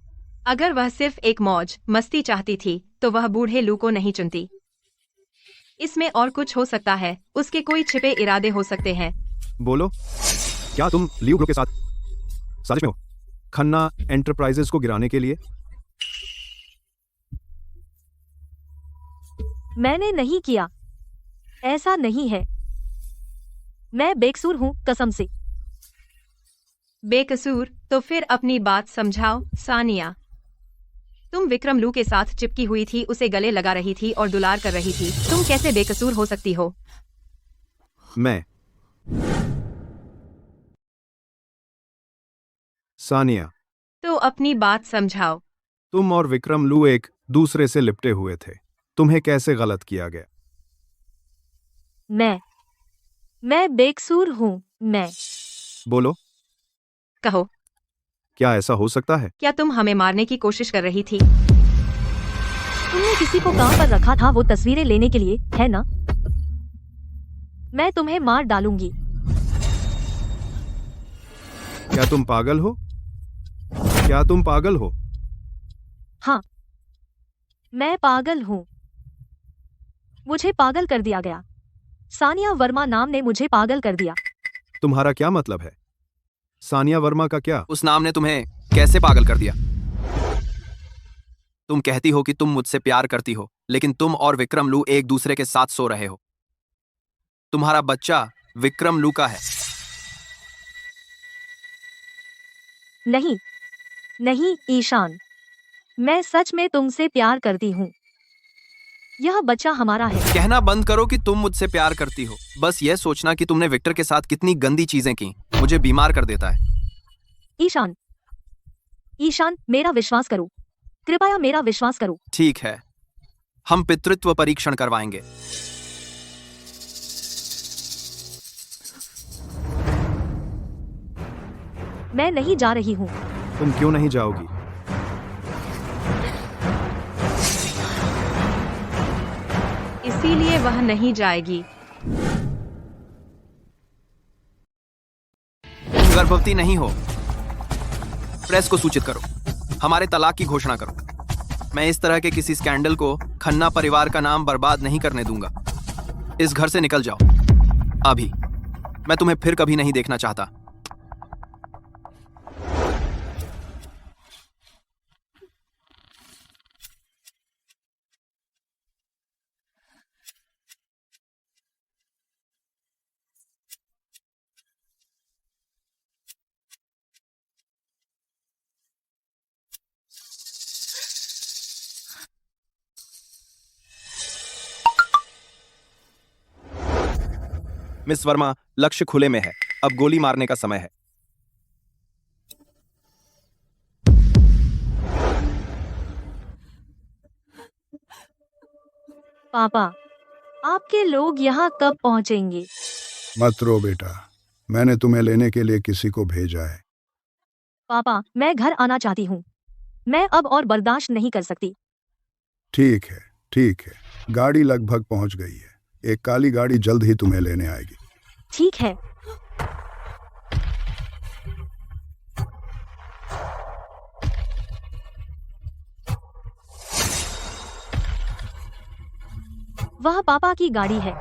अगर वह सिर्फ एक मौज मस्ती चाहती थी तो वह बूढ़े लू को नहीं चुनती। इसमें और कुछ हो सकता है। उसके कोई छिपे इरादे हो सकते हैं। बोलो, क्या तुम लियू ग्रुप के साथ साजिश में हो? खन्ना एंटरप्राइजेस को गिराने के लिए? मैंने नहीं किया। ऐसा नहीं है। मैं बेकसूर हूँ, कसम से। बेकसूर? तो फिर अपनी बात समझाओ। सानिया, तुम विक्रम लू के साथ चिपकी हुई थी, उसे गले लगा रही थी और दुलार कर रही थी। तुम कैसे बेकसूर हो सकती हो? मैं सानिया, तो अपनी बात समझाओ। तुम और विक्रम लू एक दूसरे से लिपटे हुए थे। तुम्हें कैसे गलत किया गया? मैं बेकसूर हूँ। मैं बोलो, कहो, क्या ऐसा हो सकता है? क्या तुम हमें मारने की कोशिश कर रही थी? तुमने किसी को कहाँ पर रखा था वो तस्वीरें लेने के लिए, है ना? मैं तुम्हें मार डालूंगी। क्या तुम पागल हो? क्या तुम पागल हो? हाँ, मैं पागल हूँ। मुझे पागल कर दिया गया। सानिया वर्मा नाम ने मुझे पागल कर दिया। तुम्हारा क्या मतलब है? सानिया वर्मा का क्या? उस नाम ने तुम्हें कैसे पागल कर दिया? तुम कहती हो कि तुम मुझसे प्यार करती हो, लेकिन तुम और विक्रम लू एक दूसरे के साथ सो रहे हो। तुम्हारा बच्चा विक्रम लू का है। नहीं, नहीं ईशान, मैं सच में तुमसे प्यार करती हूँ। यह बच्चा हमारा है। कहना बंद करो कि तुम मुझसे प्यार करती हो। बस यह सोचना कि तुमने विक्टर के साथ कितनी गंदी चीजें की मुझे बीमार कर देता है। ईशान, ईशान, मेरा विश्वास करो, कृपया मेरा विश्वास करो। ठीक है, हम पितृत्व परीक्षण करवाएंगे। मैं नहीं जा रही हूँ। तुम क्यों नहीं जाओगी? इसीलिए वह नहीं जाएगी। तुम गर्भवती नहीं हो। प्रेस को सूचित करो, हमारे तलाक की घोषणा करो। मैं इस तरह के किसी स्कैंडल को खन्ना परिवार का नाम बर्बाद नहीं करने दूंगा। इस घर से निकल जाओ अभी। मैं तुम्हें फिर कभी नहीं देखना चाहता। मिस वर्मा, लक्ष्य खुले में है। अब गोली मारने का समय है। पापा, आपके लोग यहाँ कब पहुँचेंगे? मत रो बेटा, मैंने तुम्हें लेने के लिए किसी को भेजा है। पापा, मैं घर आना चाहती हूँ। मैं अब और बर्दाश्त नहीं कर सकती। ठीक है, ठीक है, गाड़ी लगभग पहुंच गई है। एक काली गाड़ी जल्द ही तुम्हें लेने आएगी। ठीक है। वह पापा की गाड़ी है।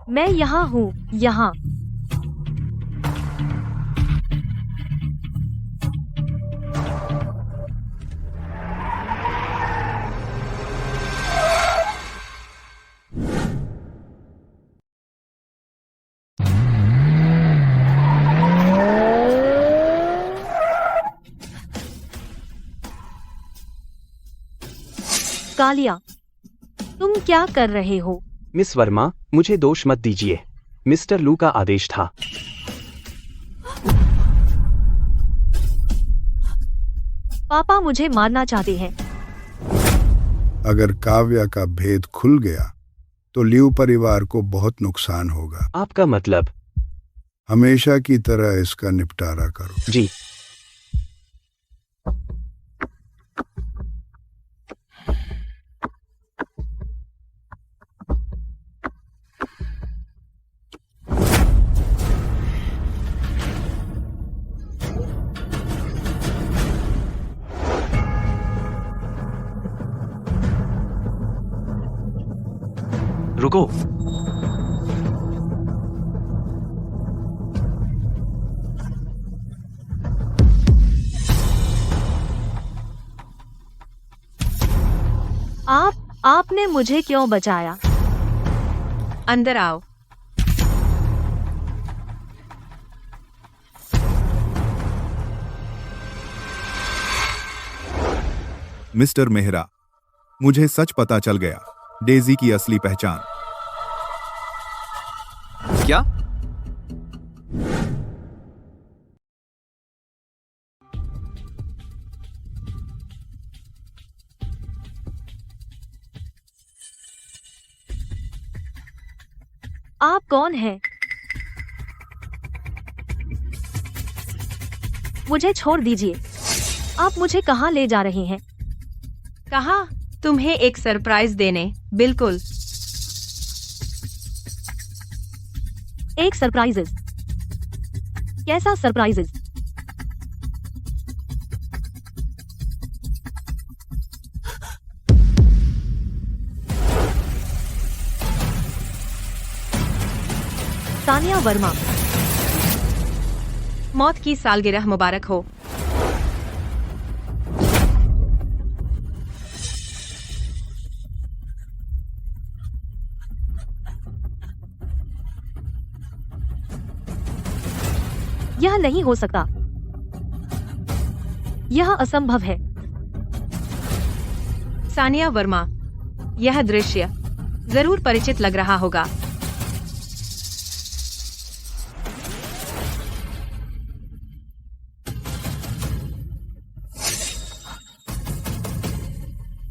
मैं यहाँ हूँ, यहाँ। कालिया, तुम क्या कर रहे हो? मिस वर्मा, मुझे दोष मत दीजिए। मिस्टर लू का आदेश था। पापा मुझे मारना चाहते हैं। अगर काव्या का भेद खुल गया तो लियू परिवार को बहुत नुकसान होगा। आपका मतलब? हमेशा की तरह इसका निपटारा करो। जी। रुको। आपने मुझे क्यों बचाया? अंदर आओ। मिस्टर मेहरा, मुझे सच पता चल गया। डेजी की असली पहचान। क्या? आप कौन हैं? मुझे छोड़ दीजिए। आप मुझे कहाँ ले जा रहे हैं? कहा तुम्हें एक सरप्राइज देने। बिल्कुल। एक सरप्राइजेस? कैसा सरप्राइजेस? सानिया वर्मा, मौत की सालगिरह मुबारक हो। यह नहीं हो सकता। यह असंभव है। सानिया वर्मा, यह दृश्य जरूर परिचित लग रहा होगा।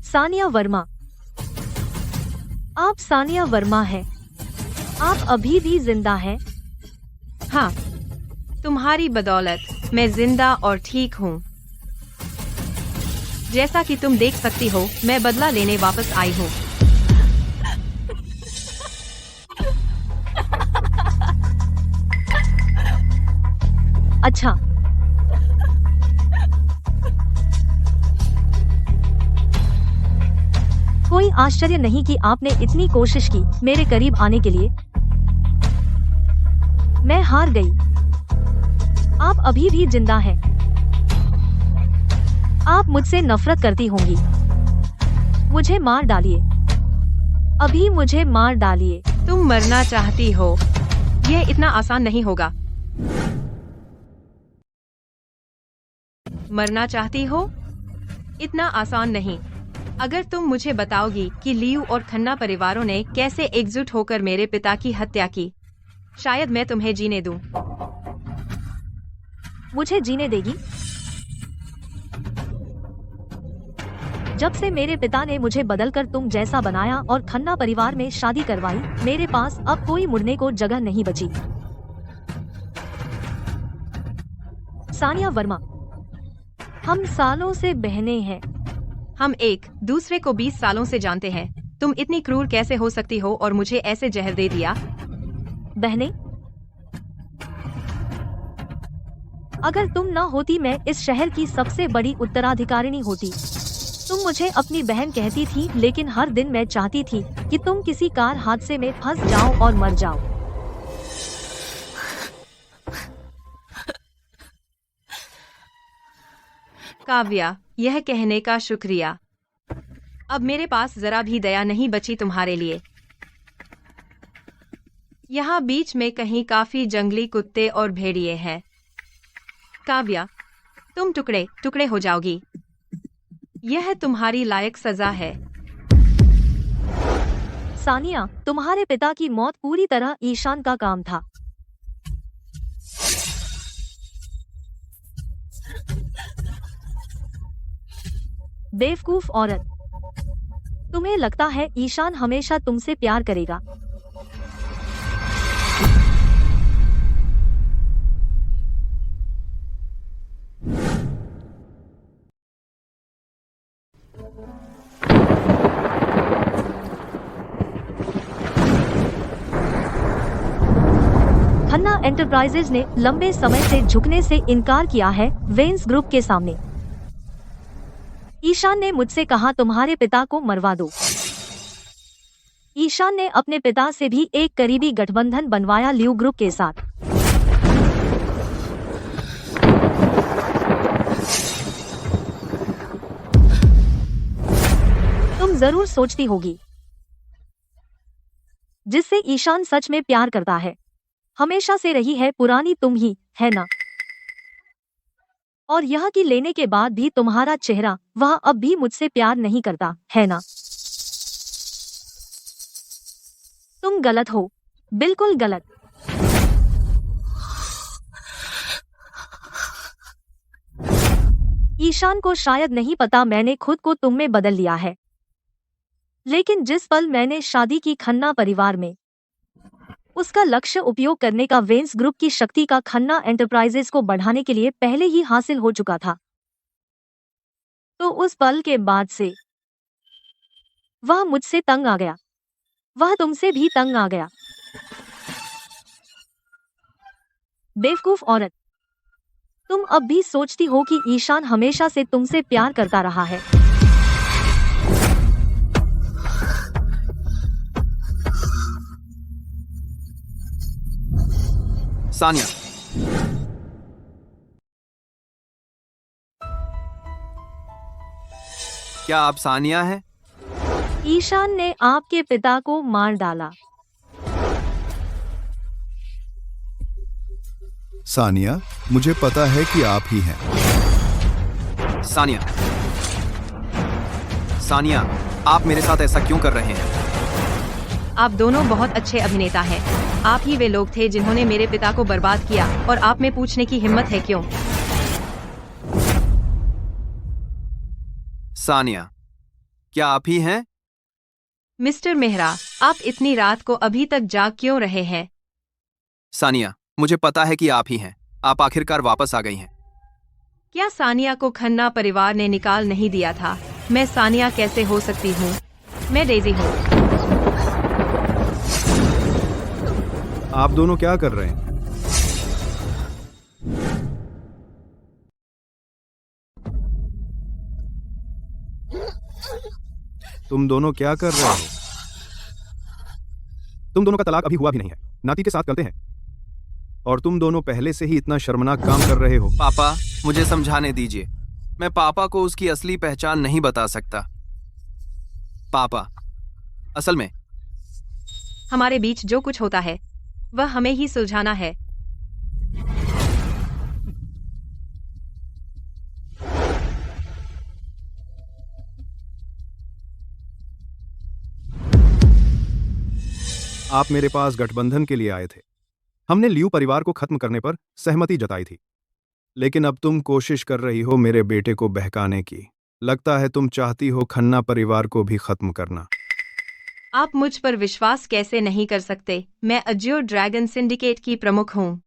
सानिया वर्मा, आप सानिया वर्मा हैं। आप अभी भी जिंदा हैं? हाँ, तुम्हारी बदौलत मैं जिंदा और ठीक हूँ। जैसा कि तुम देख सकती हो, मैं बदला लेने वापस आई हूँ। अच्छा, कोई आश्चर्य नहीं कि आपने इतनी कोशिश की मेरे करीब आने के लिए। मैं हार गई। आप अभी भी जिंदा हैं। आप मुझसे नफरत करती होंगी। मुझे मार डालिए। अभी मुझे मार डालिए। तुम मरना चाहती हो? यह इतना आसान नहीं होगा। मरना चाहती हो? इतना आसान नहीं। अगर तुम मुझे बताओगी कि लियू और खन्ना परिवारों ने कैसे एकजुट होकर मेरे पिता की हत्या की, शायद मैं तुम्हें जीने दूं। मुझे जीने देगी? जब से मेरे पिता ने मुझे बदलकर तुम जैसा बनाया और खन्ना परिवार में शादी करवाई, मेरे पास अब कोई मुड़ने को जगह नहीं बची। सानिया वर्मा, हम सालों से बहनें हैं। हम एक दूसरे को 20 सालों से जानते हैं। तुम इतनी क्रूर कैसे हो सकती हो और मुझे ऐसे जहर दे दिया? बहनें? अगर तुम न होती, मैं इस शहर की सबसे बड़ी उत्तराधिकारिणी होती। तुम मुझे अपनी बहन कहती थी, लेकिन हर दिन मैं चाहती थी कि तुम किसी कार हादसे में फंस जाओ और मर जाओ। काव्या, यह कहने का शुक्रिया। अब मेरे पास जरा भी दया नहीं बची तुम्हारे लिए। यहाँ बीच में कहीं काफी जंगली कुत्ते और भेड़िए हैं। काव्या, तुम टुकड़े टुकड़े हो जाओगी। यह तुम्हारी लायक सजा है। सानिया, तुम्हारे पिता की मौत पूरी तरह ईशान का काम था। बेवकूफ औरत, तुम्हें लगता है ईशान हमेशा तुमसे प्यार करेगा? खन्ना एंटरप्राइजेज ने लंबे समय से झुकने से इनकार किया है वेंस ग्रुप के सामने। ईशान ने मुझसे कहा तुम्हारे पिता को मरवा दो। ईशान ने अपने पिता से भी एक करीबी गठबंधन बनवाया लियू ग्रुप के साथ। तुम जरूर सोचती होगी, जिससे ईशान सच में प्यार करता है, हमेशा से रही है पुरानी तुम ही, है ना? और यह कि लेने के बाद भी तुम्हारा चेहरा, वह अब भी मुझसे प्यार नहीं करता, है ना? तुम गलत हो, बिल्कुल गलत। ईशान को शायद नहीं पता मैंने खुद को तुम में बदल लिया है, लेकिन जिस पल मैंने शादी की खन्ना परिवार में, उसका लक्ष्य उपयोग करने का वेंस ग्रुप की शक्ति का खन्ना एंटरप्राइजेज को बढ़ाने के लिए पहले ही हासिल हो चुका था। तो उस पल के बाद से वह मुझसे तंग आ गया, वह तुमसे भी तंग आ गया। बेवकूफ औरत, तुम अब भी सोचती हो कि ईशान हमेशा से तुमसे प्यार करता रहा है। सानिया, क्या आप सानिया हैं? ईशान ने आपके पिता को मार डाला। सानिया, मुझे पता है कि आप ही हैं। सानिया, सानिया, आप मेरे साथ ऐसा क्यों कर रहे हैं? आप दोनों बहुत अच्छे अभिनेता हैं। आप ही वे लोग थे जिन्होंने मेरे पिता को बर्बाद किया, और आप में पूछने की हिम्मत है क्यों? सानिया, क्या आप ही हैं? मिस्टर मेहरा, आप इतनी रात को अभी तक जाग क्यों रहे हैं? सानिया, मुझे पता है कि आप ही हैं। आप आखिरकार वापस आ गई हैं। क्या सानिया को खन्ना परिवार ने निकाल नहीं दिया था? मैं सानिया कैसे हो सकती हूँ? मैं डेजी हूँ। आप दोनों क्या कर रहे हैं? तुम दोनों क्या कर रहे हो? तुम दोनों का तलाक अभी हुआ भी नहीं है, नाती के साथ करते हैं, और तुम दोनों पहले से ही इतना शर्मनाक काम कर रहे हो। पापा, मुझे समझाने दीजिए। मैं पापा को उसकी असली पहचान नहीं बता सकता। पापा, असल में हमारे बीच जो कुछ होता है वह हमें ही सुलझाना है। आप मेरे पास गठबंधन के लिए आए थे। हमने लियू परिवार को खत्म करने पर सहमति जताई थी, लेकिन अब तुम कोशिश कर रही हो मेरे बेटे को बहकाने की। लगता है तुम चाहती हो खन्ना परिवार को भी खत्म करना। आप मुझ पर विश्वास कैसे नहीं कर सकते? मैं अज्योर ड्रैगन सिंडिकेट की प्रमुख हूँ।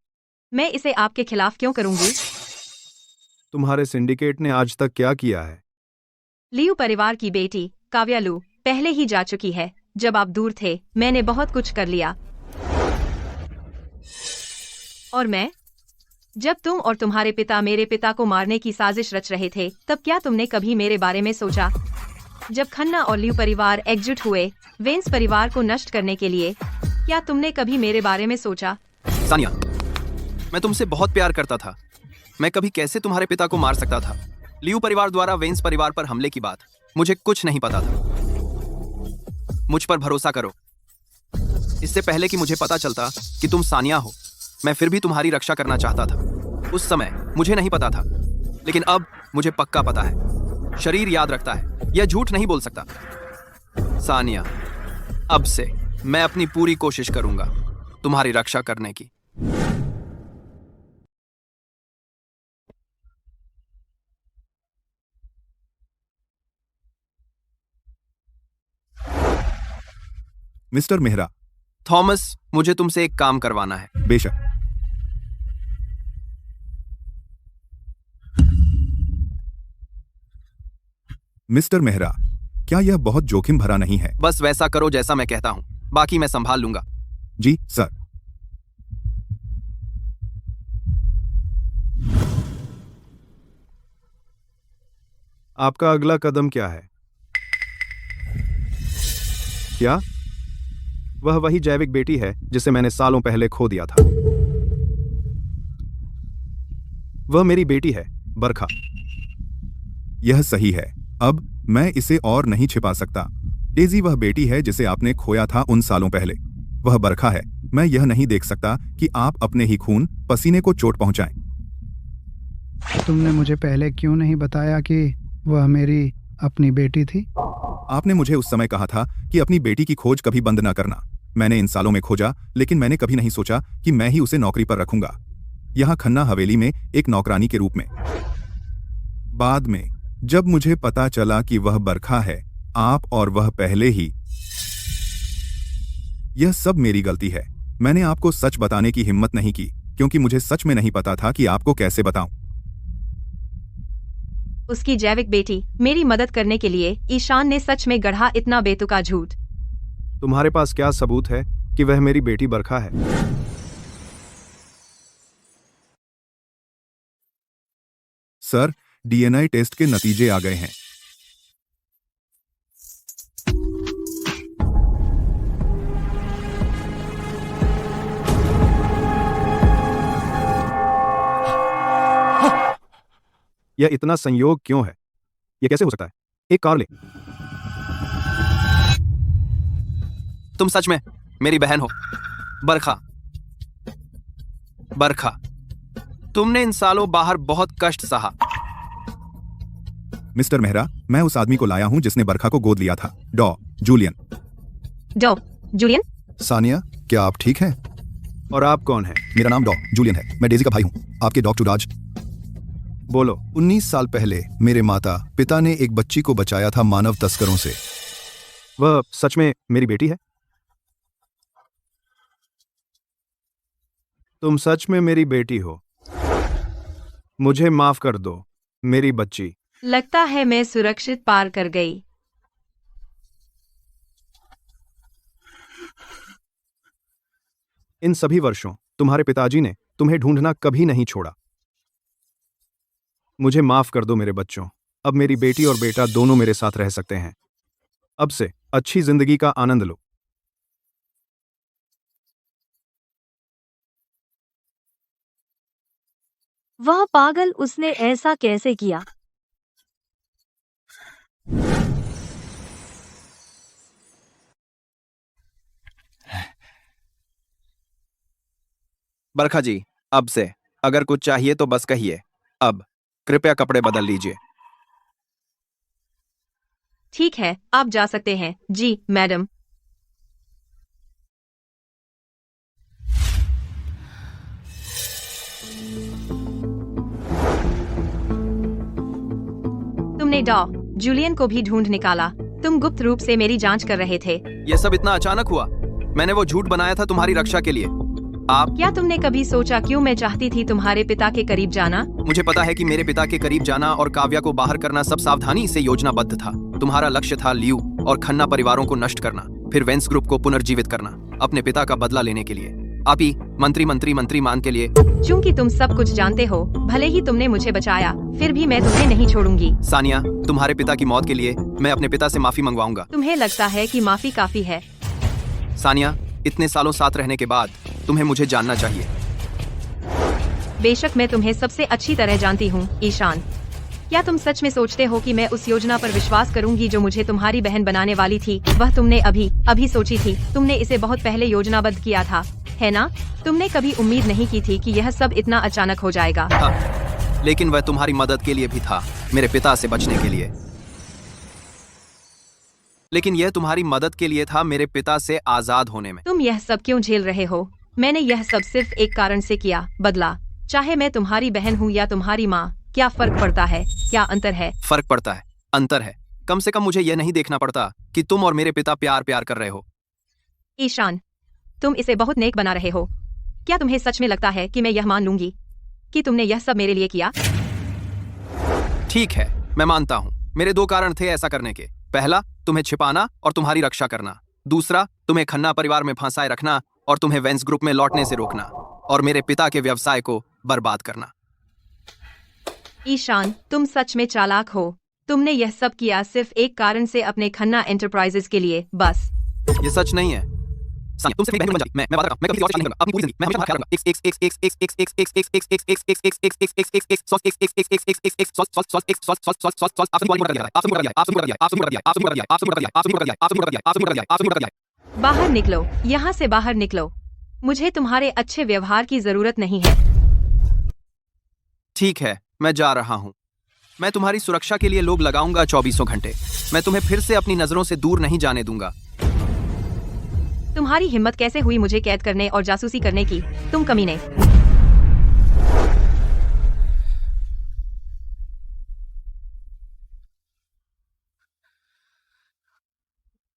मैं इसे आपके खिलाफ क्यों करूंगी? तुम्हारे सिंडिकेट ने आज तक क्या किया है? लियू परिवार की बेटी काव्यालू पहले ही जा चुकी है। जब आप दूर थे मैंने बहुत कुछ कर लिया। और मैं, जब तुम और तुम्हारे पिता मेरे पिता को मारने की साजिश रच रहे थे, तब क्या तुमने कभी मेरे बारे में सोचा? जब खन्ना और लियू परिवार एकजुट हुए वेंस परिवार को नष्ट करने के लिए, क्या तुमने कभी मेरे बारे में सोचा? सानिया, मैं तुमसे बहुत प्यार करता था। मैं कभी कैसे तुम्हारे पिता को मार सकता था? लियू परिवार द्वारा वेंस परिवार पर हमले की बात मुझे कुछ नहीं पता था। मुझ पर भरोसा करो। इससे पहले कि मुझे पता चलता कि तुम सानिया हो, मैं फिर भी तुम्हारी रक्षा करना चाहता था। उस समय मुझे नहीं पता था, लेकिन अब मुझे पक्का पता है। शरीर याद रखता है, यह झूठ नहीं बोल सकता। सानिया, अब से मैं अपनी पूरी कोशिश करूंगा तुम्हारी रक्षा करने की। मिस्टर मेहरा। थॉमस, मुझे तुमसे एक काम करवाना है। बेशक। मिस्टर मेहरा, क्या यह बहुत जोखिम भरा नहीं है? बस वैसा करो जैसा मैं कहता हूं, बाकी मैं संभाल लूंगा। जी सर। आपका अगला कदम क्या है? क्या वह वही जैविक बेटी है जिसे मैंने सालों पहले खो दिया था? वह मेरी बेटी है, बरखा। यह सही है। अब मैं इसे और नहीं छिपा सकता। डेजी वह बेटी है जिसे आपने खोया था उन सालों पहले। वह बरखा है। मैं यह नहीं देख सकता कि आप अपने ही खून पसीने को चोट पहुंचाएं। तुमने मुझे पहले क्यों नहीं बताया कि वह मेरी अपनी बेटी थी? आपने मुझे उस समय कहा था कि अपनी बेटी की खोज कभी बंद न करना। मैंने इन सालों में खोजा, लेकिन मैंने कभी नहीं सोचा कि मैं ही उसे नौकरी पर रखूंगा, यहाँ खन्ना हवेली में एक नौकरानी के रूप में। बाद में जब मुझे पता चला कि वह बरखा है, आप और वह पहले ही, यह सब मेरी गलती है। मैंने आपको सच बताने की हिम्मत नहीं की क्योंकि मुझे सच में नहीं पता था कि आपको कैसे बताऊं। उसकी जैविक बेटी मेरी मदद करने के लिए ईशान ने सच में गढ़ा इतना बेतुका झूठ। तुम्हारे पास क्या सबूत है कि वह मेरी बेटी बरखा है? सर, डीएनए टेस्ट के नतीजे आ गए हैं। यह इतना संयोग क्यों है? यह कैसे हो सकता है? एक कार ले। तुम सच में मेरी बहन हो, बरखा। बरखा, तुमने इन सालों बाहर बहुत कष्ट सहा। मिस्टर मेहरा, मैं उस आदमी को लाया हूं जिसने बरखा को गोद लिया था, जूलियन। जूलियन? सानिया, क्या आप ठीक हैं? और आप कौन हैं? मेरा नाम जूलियन है। मैं डेजी का भाई हूं, आपके डॉक्टर राज। बोलो। 19 साल पहले मेरे माता पिता ने एक बच्ची को बचाया था मानव तस्करों से। वह सच में मेरी बेटी है? तुम सच में मेरी बेटी हो। मुझे माफ कर दो, मेरी बच्ची। लगता है मैं सुरक्षित पार कर गई। इन सभी वर्षों तुम्हारे पिताजी ने तुम्हें ढूंढना कभी नहीं छोड़ा। मुझे माफ कर दो मेरे बच्चों। अब मेरी बेटी और बेटा दोनों मेरे साथ रह सकते हैं। अब से अच्छी जिंदगी का आनंद लो। वह पागल, उसने ऐसा कैसे किया? बरखा जी, अब से अगर कुछ चाहिए तो बस कहिए। अब कृपया कपड़े बदल लीजिए। ठीक है, आप जा सकते हैं। जी मैडम। तुमने जूलियन को भी ढूंढ निकाला। तुम गुप्त रूप से मेरी जांच कर रहे थे। यह सब इतना अचानक हुआ। मैंने वो झूठ बनाया था तुम्हारी रक्षा के लिए। आप क्या तुमने कभी सोचा क्यों मैं चाहती थी तुम्हारे पिता के करीब जाना? मुझे पता है कि मेरे पिता के करीब जाना और काव्या को बाहर करना सब सावधानी से योजनाबद्ध था। तुम्हारा लक्ष्य था लियू और खन्ना परिवारों को नष्ट करना, फिर वेंस ग्रुप को पुनर्जीवित करना, अपने पिता का बदला लेने के लिए। आप ही मंत्री मान के लिए। चूंकि तुम सब कुछ जानते हो, भले ही तुमने मुझे बचाया, फिर भी मैं तुम्हें नहीं छोड़ूंगी। सानिया, तुम्हारे पिता की मौत के लिए मैं अपने पिता से माफी मंगवाऊंगा। तुम्हें लगता है कि माफी काफी है? सानिया, इतने सालों साथ रहने के बाद तुम्हें मुझे जानना चाहिए। बेशक मैं तुम्हें सबसे अच्छी तरह जानती हूँ ईशान। क्या तुम सच में सोचते हो कि मैं उस योजना पर विश्वास करूंगी जो मुझे तुम्हारी बहन बनाने वाली थी? वह तुमने अभी सोची थी। तुमने इसे बहुत पहले योजनाबद्ध किया था, है ना? तुमने कभी उम्मीद नहीं की थी कि यह सब इतना अचानक हो जाएगा। हाँ, लेकिन वह तुम्हारी मदद के लिए भी था, मेरे पिता से बचने के लिए। लेकिन यह तुम्हारी मदद के लिए था, मेरे पिता से आजाद होने में। तुम यह सब क्यों झेल रहे हो? मैंने यह सब सिर्फ एक कारण से किया, बदला। चाहे मैं तुम्हारी बहन हूँ या तुम्हारी माँ, क्या फर्क पड़ता है? क्या अंतर है? फर्क पड़ता है, अंतर है। कम से कम मुझे यह नहीं देखना पड़ता कि तुम और मेरे पिता प्यार कर रहे हो। ईशान, तुम इसे बहुत नेक बना रहे हो। क्या तुम्हें सच में लगता है कि मैं यह मान लूंगी कि तुमने यह सब मेरे लिए किया? ठीक है, मैं मानता हूँ। मेरे 2 कारण थे ऐसा करने के। पहला, तुम्हें छिपाना और तुम्हारी रक्षा करना। दूसरा, तुम्हें खन्ना परिवार में फंसाए रखना और तुम्हें वेंस ग्रुप में लौटने से रोकना और मेरे पिता के व्यवसाय को बर्बाद करना। ईशान, तुम सच में चालाक हो। तुमने यह सब किया सिर्फ एक कारण से, अपने खन्ना एंटरप्राइजेस के लिए, बस। ये सच नहीं है। तुम सिर्फ बहन बन जाती। मैं वादा करता हूं, मैं कभी और शादी नहीं करूंगा। अपनी पूरी जिंदगी मैं हमेशा तुम्हारा ख्याल रखूंगा। बाहर निकलो, यहाँ से बाहर निकलो। मुझे तुम्हारे अच्छे व्यवहार की जरूरत नहीं है। ठीक है, मैं जा रहा हूँ। मैं तुम्हारी सुरक्षा के लिए लोग लगाऊंगा 24 घंटे। मैं तुम्हें फिर से अपनी नजरों से दूर नहीं जाने दूंगा। तुम्हारी हिम्मत कैसे हुई मुझे कैद करने और जासूसी करने की? तुम कमीने।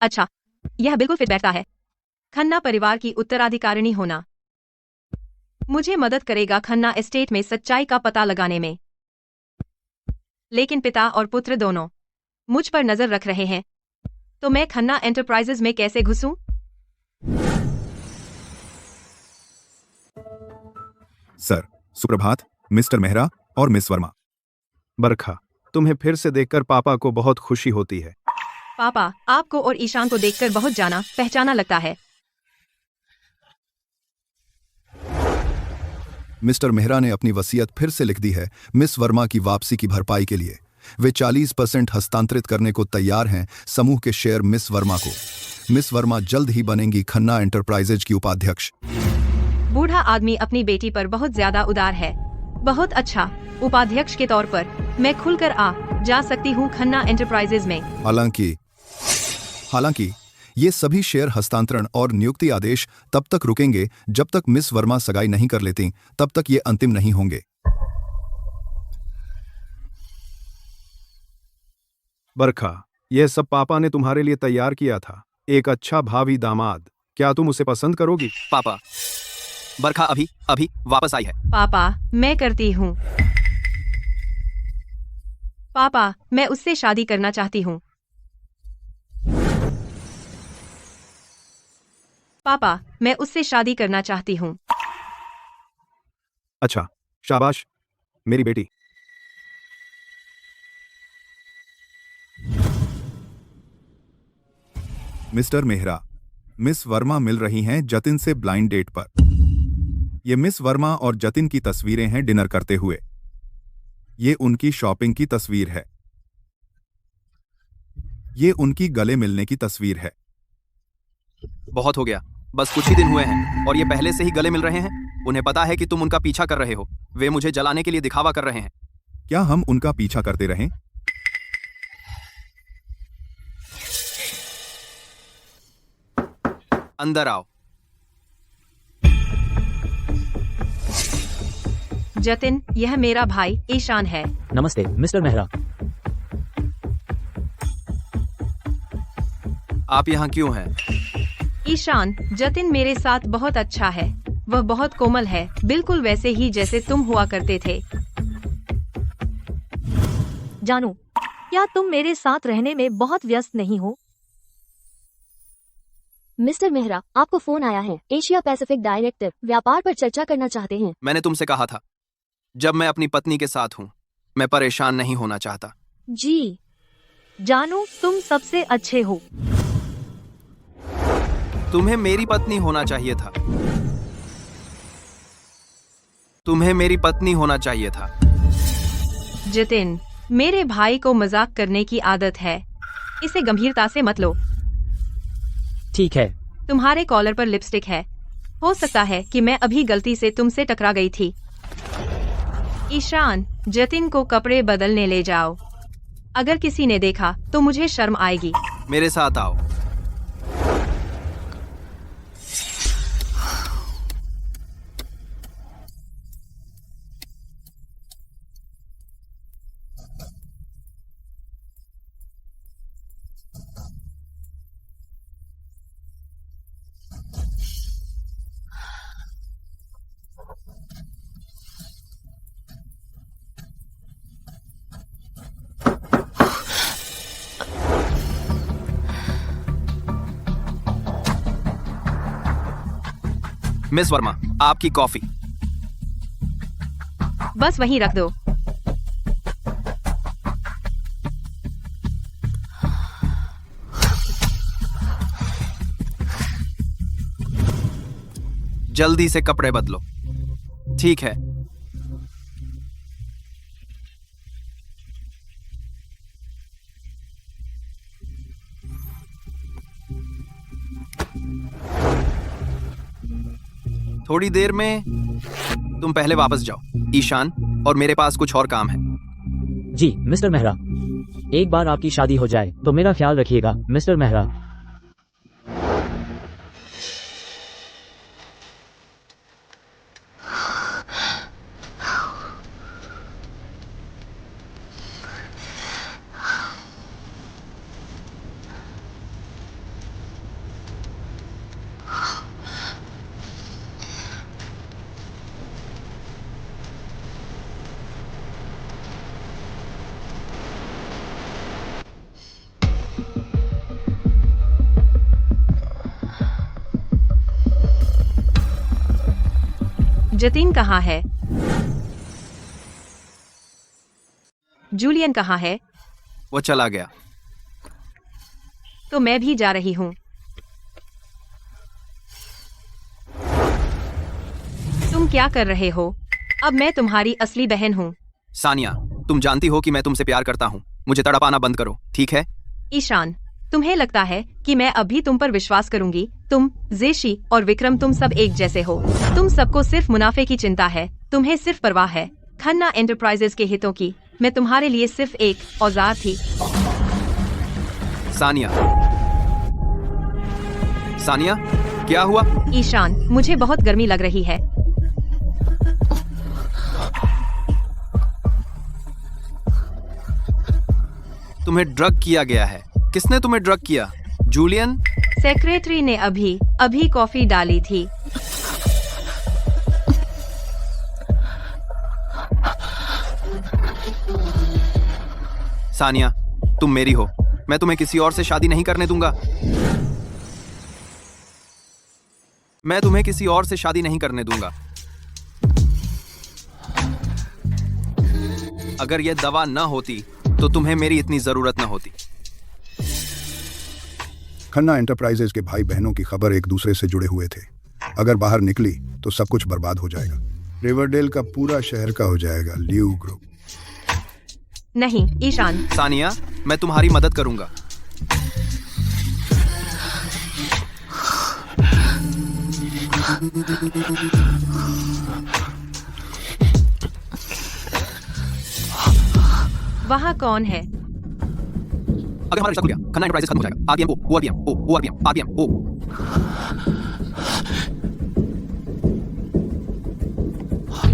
अच्छा, यह बिल्कुल फिट बैठता है। खन्ना परिवार की उत्तराधिकारिणी होना मुझे मदद करेगा खन्ना एस्टेट में सच्चाई का पता लगाने में। लेकिन पिता और पुत्र दोनों मुझ पर नजर रख रहे हैं, तो मैं खन्ना एंटरप्राइजेज में कैसे घुसूं? सर, सुप्रभात मिस्टर मेहरा और मिस वर्मा। बरखा, तुम्हें फिर से देखकर पापा को बहुत खुशी होती है। पापा, आपको और ईशान को देखकर बहुत जाना पहचाना लगता है। मिस्टर मेहरा ने अपनी वसीयत फिर से लिख दी है मिस वर्मा की वापसी की भरपाई के लिए। वे 40% हस्तांतरित करने को तैयार हैं समूह के शेयर मिस वर्मा को। मिस वर्मा जल्द ही बनेंगी खन्ना एंटरप्राइजेज की उपाध्यक्ष। बूढ़ा आदमी अपनी बेटी पर बहुत ज्यादा उदार है। बहुत अच्छा, उपाध्यक्ष के तौर पर मैं खुलकर आ जा सकती हूँ खन्ना एंटरप्राइजेज में। हालांकि ये सभी शेयर हस्तांतरण और नियुक्ति आदेश तब तक रुकेंगे जब तक मिस वर्मा सगाई नहीं कर लेती, तब तक ये अंतिम नहीं होंगे। बरखा, यह सब पापा ने तुम्हारे लिए तैयार किया था। एक अच्छा भावी दामाद। क्या तुम उसे पसंद करोगी? पापा, बरखा अभी अभी वापस आई है। पापा, मैं करती हूँ। पापा, मैं उससे शादी करना चाहती हूँ। पापा, मैं उससे शादी करना चाहती हूँ। अच्छा, शाबाश मेरी बेटी। मिस्टर मेहरा, मिस वर्मा मिल रही हैं जतिन से ब्लाइंड डेट पर। ये मिस वर्मा और जतिन की तस्वीरें हैं डिनर करते हुए। ये उनकी शॉपिंग की तस्वीर है। ये उनकी गले मिलने की तस्वीर है। बहुत हो गया, बस कुछ ही दिन हुए हैं और ये पहले से ही गले मिल रहे हैं। उन्हें पता है कि तुम उनका पीछा कर रहे हो। वे मुझे जलाने के लिए दिखावा कर रहे हैं। क्या हम उनका पीछा करते रहें? अंदर आओ। जतिन, यह मेरा भाई ईशान है। नमस्ते मिस्टर मेहरा। आप यहाँ क्यों हैं? ईशान, जतिन मेरे साथ बहुत अच्छा है। वह बहुत कोमल है, बिल्कुल वैसे ही जैसे तुम हुआ करते थे। जानू, क्या तुम मेरे साथ रहने में बहुत व्यस्त नहीं हो? मिस्टर मेहरा, आपको फोन आया है। एशिया पैसिफिक डायरेक्टर व्यापार पर चर्चा करना चाहते हैं। मैंने तुमसे कहा था, जब मैं अपनी पत्नी के साथ हूँ, मैं परेशान नहीं होना चाहता। जी जानू, तुम सबसे अच्छे हो। तुम्हें मेरी पत्नी होना चाहिए था। तुम्हें मेरी पत्नी होना चाहिए था। जतिन, मेरे भाई को मजाक करने की आदत है। इसे गंभीरता से मत लो। ठीक है। तुम्हारे कॉलर पर लिपस्टिक है। हो सकता है कि मैं अभी गलती से तुमसे टकरा गई थी। ईशान, जतिन को कपड़े बदलने ले जाओ। अगर किसी ने देखा तो मुझे शर्म आएगी। मेरे साथ आओ। मिस वर्मा, आपकी कॉफी। बस वहीं रख दो। जल्दी से कपड़े बदलो। ठीक है। थोड़ी देर में तुम पहले वापस जाओ, ईशान, और मेरे पास कुछ और काम है। जी मिस्टर मेहरा। एक बार आपकी शादी हो जाए तो मेरा ख्याल रखिएगा मिस्टर मेहरा। जतिन कहाँ है? जूलियन कहाँ है? वो चला गया। तो मैं भी जा रही हूँ। तुम क्या कर रहे हो? अब मैं तुम्हारी असली बहन हूँ। सानिया, तुम जानती हो कि मैं तुमसे प्यार करता हूँ। मुझे तड़पाना बंद करो, ठीक है? ईशान, तुम्हें लगता है कि मैं अब भी तुम पर विश्वास करूंगी? तुम, जेशी और विक्रम, तुम सब एक जैसे हो। तुम सबको सिर्फ मुनाफे की चिंता है। तुम्हें सिर्फ परवाह है खन्ना एंटरप्राइजेज के हितों की। मैं तुम्हारे लिए सिर्फ एक औजार थी। सानिया, सानिया, क्या हुआ? ईशान, मुझे बहुत गर्मी लग रही है। तुम्हें ड्रग किया गया है। किसने तुम्हें ड्रग किया? जूलियन? सेक्रेटरी ने अभी कॉफी डाली थी। सानिया, तुम मेरी हो। मैं तुम्हें किसी और से शादी नहीं करने दूंगा। मैं तुम्हें किसी और से शादी नहीं करने दूंगा। अगर यह दवा न होती तो तुम्हें मेरी इतनी जरूरत न होती। खन्ना एंटरप्राइजेज के भाई बहनों की खबर एक दूसरे से जुड़े हुए थे। अगर बाहर निकली तो सब कुछ बर्बाद हो जाएगा। रिवरडेल का पूरा शहर का हो जाएगा लियू ग्रुप। नहीं ईशान। सानिया, मैं तुम्हारी मदद करूंगा। वहाँ कौन है? अगर हमारा रिश्ता खुल गया, खन्ना एंटरप्राइजेज खत्म हो जाएगा। आरपीएम ओ, ओआरपीएम ओ, ओआरपीएम, आरपीएम ओ।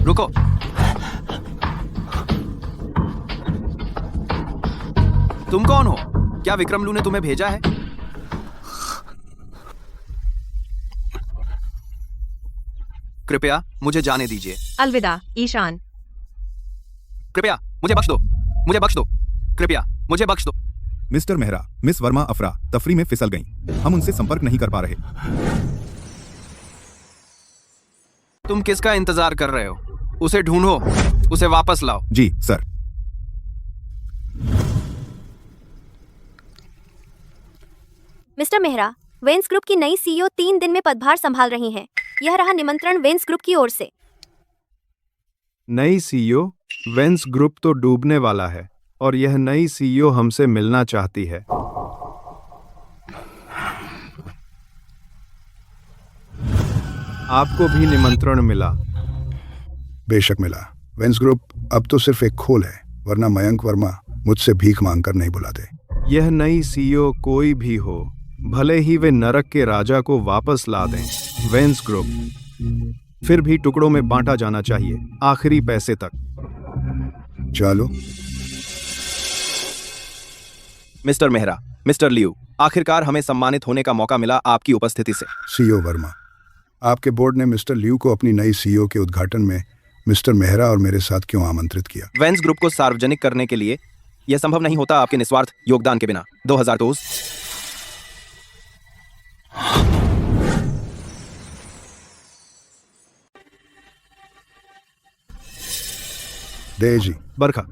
रुको। तुम कौन हो? क्या विक्रमलू ने तुम्हें भेजा है? कृपया मुझे जाने दीजिए। अलविदा ईशान। कृपया मुझे बख्श दो। मुझे बख्श दो। कृपया मुझे बख्श दो। मिस्टर मेहरा, मिस वर्मा अफरा तफरी में फिसल गईं। हम उनसे संपर्क नहीं कर पा रहे। तुम किसका इंतजार कर रहे हो? उसे ढूंढो, उसे वापस लाओ। जी sir. Mister Mehra, Vance group की नई सीईओ 3 दिन में पदभार संभाल रही हैं। यह रहा निमंत्रण वेंस ग्रुप की ओर से। नई सीईओ? वेंस ग्रुप तो डूबने वाला है और यह नई सीईओ हमसे मिलना चाहती है। आपको भी निमंत्रण मिला? बेशक मिला। वेंस ग्रुप अब तो सिर्फ एक खोल है, वरना मयंक वर्मा मुझसे भीख मांगकर नहीं बुलाते। यह नई सीईओ कोई भी हो, भले ही वे नरक के राजा को वापस ला दें, वेंस ग्रुप फिर भी टुकड़ों में बांटा जाना चाहिए, आखिरी पैसे तक। चलो। मिस्टर मेहरा, मिस्टर लियू, आखिरकार हमें सम्मानित होने का मौका मिला आपकी उपस्थिति से। सीईओ वर्मा, आपके बोर्ड ने मिस्टर लियू को अपनी नई सीईओ के उद्घाटन में मिस्टर मेहरा और मेरे साथ क्यों आमंत्रित किया? वेंस ग्रुप को सार्वजनिक करने के लिए यह संभव नहीं होता आपके निस्वार्थ योगदान के बिना। 2002। दे जी। बरखा,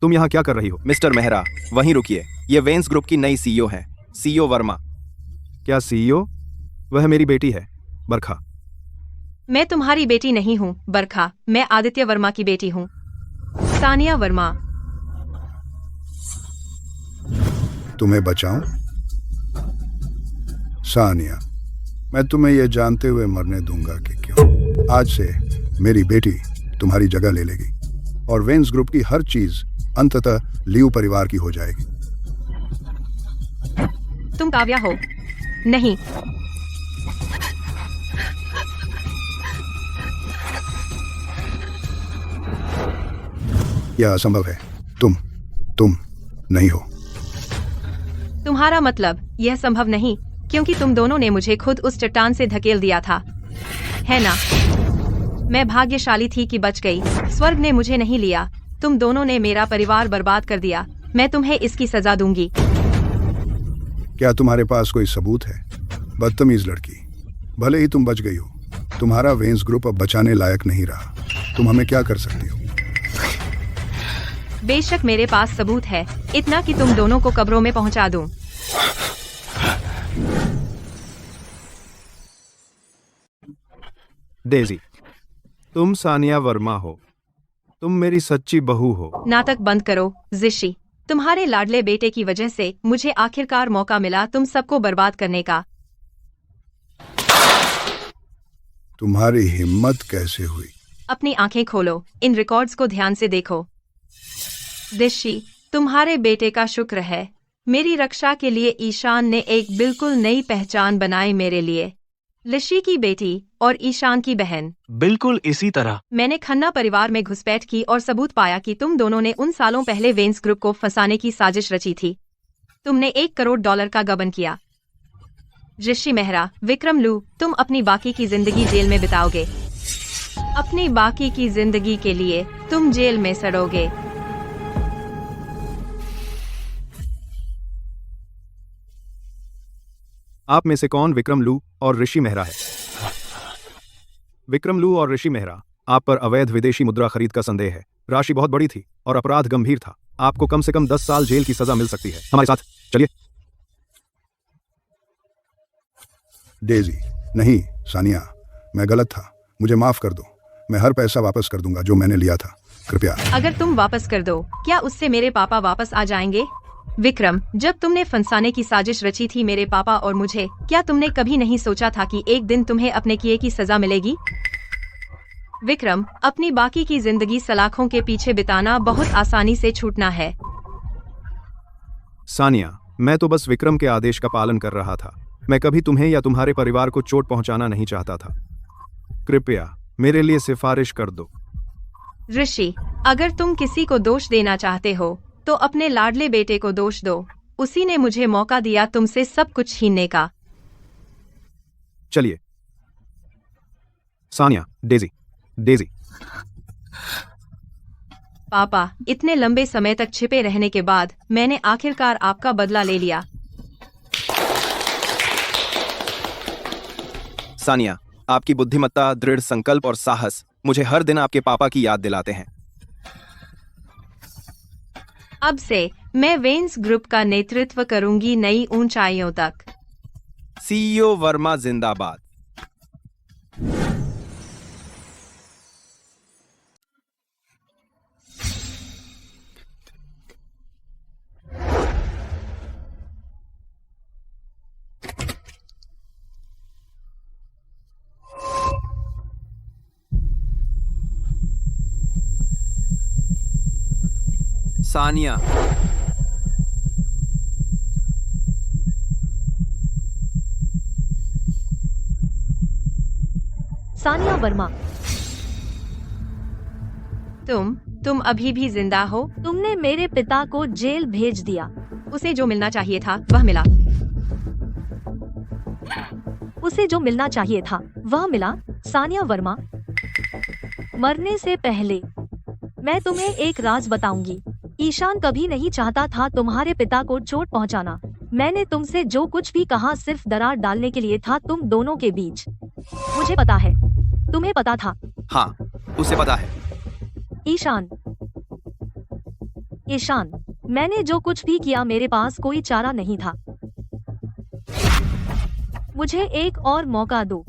तुम यहाँ क्या कर रही हो? मिस्टर मेहरा, वहीं रुकिए। ये वेंस ग्रुप की नई सीईओ है, सीईओ वर्मा। क्या सीईओ? वह मेरी बेटी है, बरखा। मैं तुम्हारी बेटी नहीं हूँ बरखा, मैं आदित्य वर्मा की बेटी हूँ, सानिया वर्मा। तुम्हें बचाऊं? सानिया, मैं तुम्हें यह जानते हुए मरने दूंगा कि क्यों। आज से मेरी बेटी तुम्हारी जगह ले लेगी और वेंस ग्रुप की हर चीज अंततः लियू परिवार की हो जाएगी। तुम काव्या हो? नहीं। यह असंभव है। तुम नहीं हो। तुम्हारा मतलब यह संभव नहीं, क्योंकि तुम दोनों ने मुझे खुद उस चट्टान से धकेल दिया था, है ना? मैं भाग्यशाली थी कि बच गई। स्वर्ग ने मुझे नहीं लिया। तुम दोनों ने मेरा परिवार बर्बाद कर दिया। मैं तुम्हें इसकी सजा दूंगी। क्या तुम्हारे पास कोई सबूत है? बदतमीज लड़की, भले ही तुम बच गई हो तुम्हारा वेंस ग्रुप अब बचाने लायक नहीं रहा। तुम हमें क्या कर सकती हो? बेशक मेरे पास सबूत है, इतना कि तुम दोनों को कब्रों में पहुंचा दूं। डेजी, तुम सानिया वर्मा हो। तुम मेरी सच्ची बहू हो। नाटक बंद करो जिशी। तुम्हारे लाडले बेटे की वजह से मुझे आखिरकार मौका मिला तुम सबको बर्बाद करने का। तुम्हारी हिम्मत कैसे हुई? अपनी आंखें खोलो, इन रिकॉर्ड्स को ध्यान से देखो। दिशी, तुम्हारे बेटे का शुक्र है, मेरी रक्षा के लिए ईशान ने एक बिल्कुल नई पहचान बनाई मेरे लिए। लिशी की बेटी और ईशान की बहन। बिल्कुल इसी तरह मैंने खन्ना परिवार में घुसपैठ की और सबूत पाया कि तुम दोनों ने उन सालों पहले वेंस ग्रुप को फंसाने की साजिश रची थी। तुमने $1 करोड़ का गबन किया। ऋषि मेहरा, विक्रम लू, तुम अपनी बाकी की जिंदगी जेल में बिताओगे। अपनी बाकी की जिंदगी के लिए तुम जेल में सड़ोगे। आप में से कौन विक्रम लू और ऋषि मेहरा है? विक्रम लू और ऋषि मेहरा, आप पर अवैध विदेशी मुद्रा खरीद का संदेह है। राशि बहुत बड़ी थी और अपराध गंभीर था। आपको कम से कम 10 साल जेल की सजा मिल सकती है। हमारे साथ चलिए। डेजी, नहीं सानिया, मैं गलत था, मुझे माफ कर दो। मैं हर पैसा वापस कर दूंगा जो मैंने लिया था, कृपया। अगर तुम वापस कर दो, क्या उससे मेरे पापा वापस आ जाएंगे? विक्रम, जब तुमने फंसाने की साजिश रची थी मेरे पापा और मुझे, क्या तुमने कभी नहीं सोचा था कि एक दिन तुम्हें अपने किए की सजा मिलेगी? विक्रम, अपनी बाकी की जिंदगी सलाखों के पीछे बिताना बहुत आसानी से छूटना है। सानिया, मैं तो बस विक्रम के आदेश का पालन कर रहा था। मैं कभी तुम्हें या तुम्हारे परिवार को चोट पहुंचाना नहीं चाहता था। कृपया मेरे लिए सिफारिश कर दो। ऋषि, अगर तुम किसी को दोष देना चाहते हो तो अपने लाडले बेटे को दोष दो। उसी ने मुझे मौका दिया तुमसे सब कुछ छीनने का। चलिए। Sania, Daisy, Daisy. पापा, इतने लंबे समय तक छिपे रहने के बाद मैंने आखिरकार आपका बदला ले लिया। सानिया, आपकी बुद्धिमत्ता, दृढ़ संकल्प और साहस मुझे हर दिन आपके पापा की याद दिलाते हैं। अब से मैं वेंस ग्रुप का नेतृत्व करूंगी नई ऊंचाइयों तक। सीईओ वर्मा जिंदाबाद। सानिया, सानिया वर्मा, तुम अभी भी जिंदा हो? तुमने मेरे पिता को जेल भेज दिया। उसे जो मिलना चाहिए था वह मिला। उसे जो मिलना चाहिए था वह मिला। सानिया वर्मा, मरने से पहले मैं तुम्हें एक राज बताऊंगी। ईशान कभी नहीं चाहता था तुम्हारे पिता को चोट पहुंचाना। मैंने तुमसे जो कुछ भी कहा सिर्फ दरार डालने के लिए था तुम दोनों के बीच। मुझे पता है, तुम्हें पता था। हाँ, उसे पता है। ईशान, ईशान, मैंने जो कुछ भी किया मेरे पास कोई चारा नहीं था। मुझे एक और मौका दो।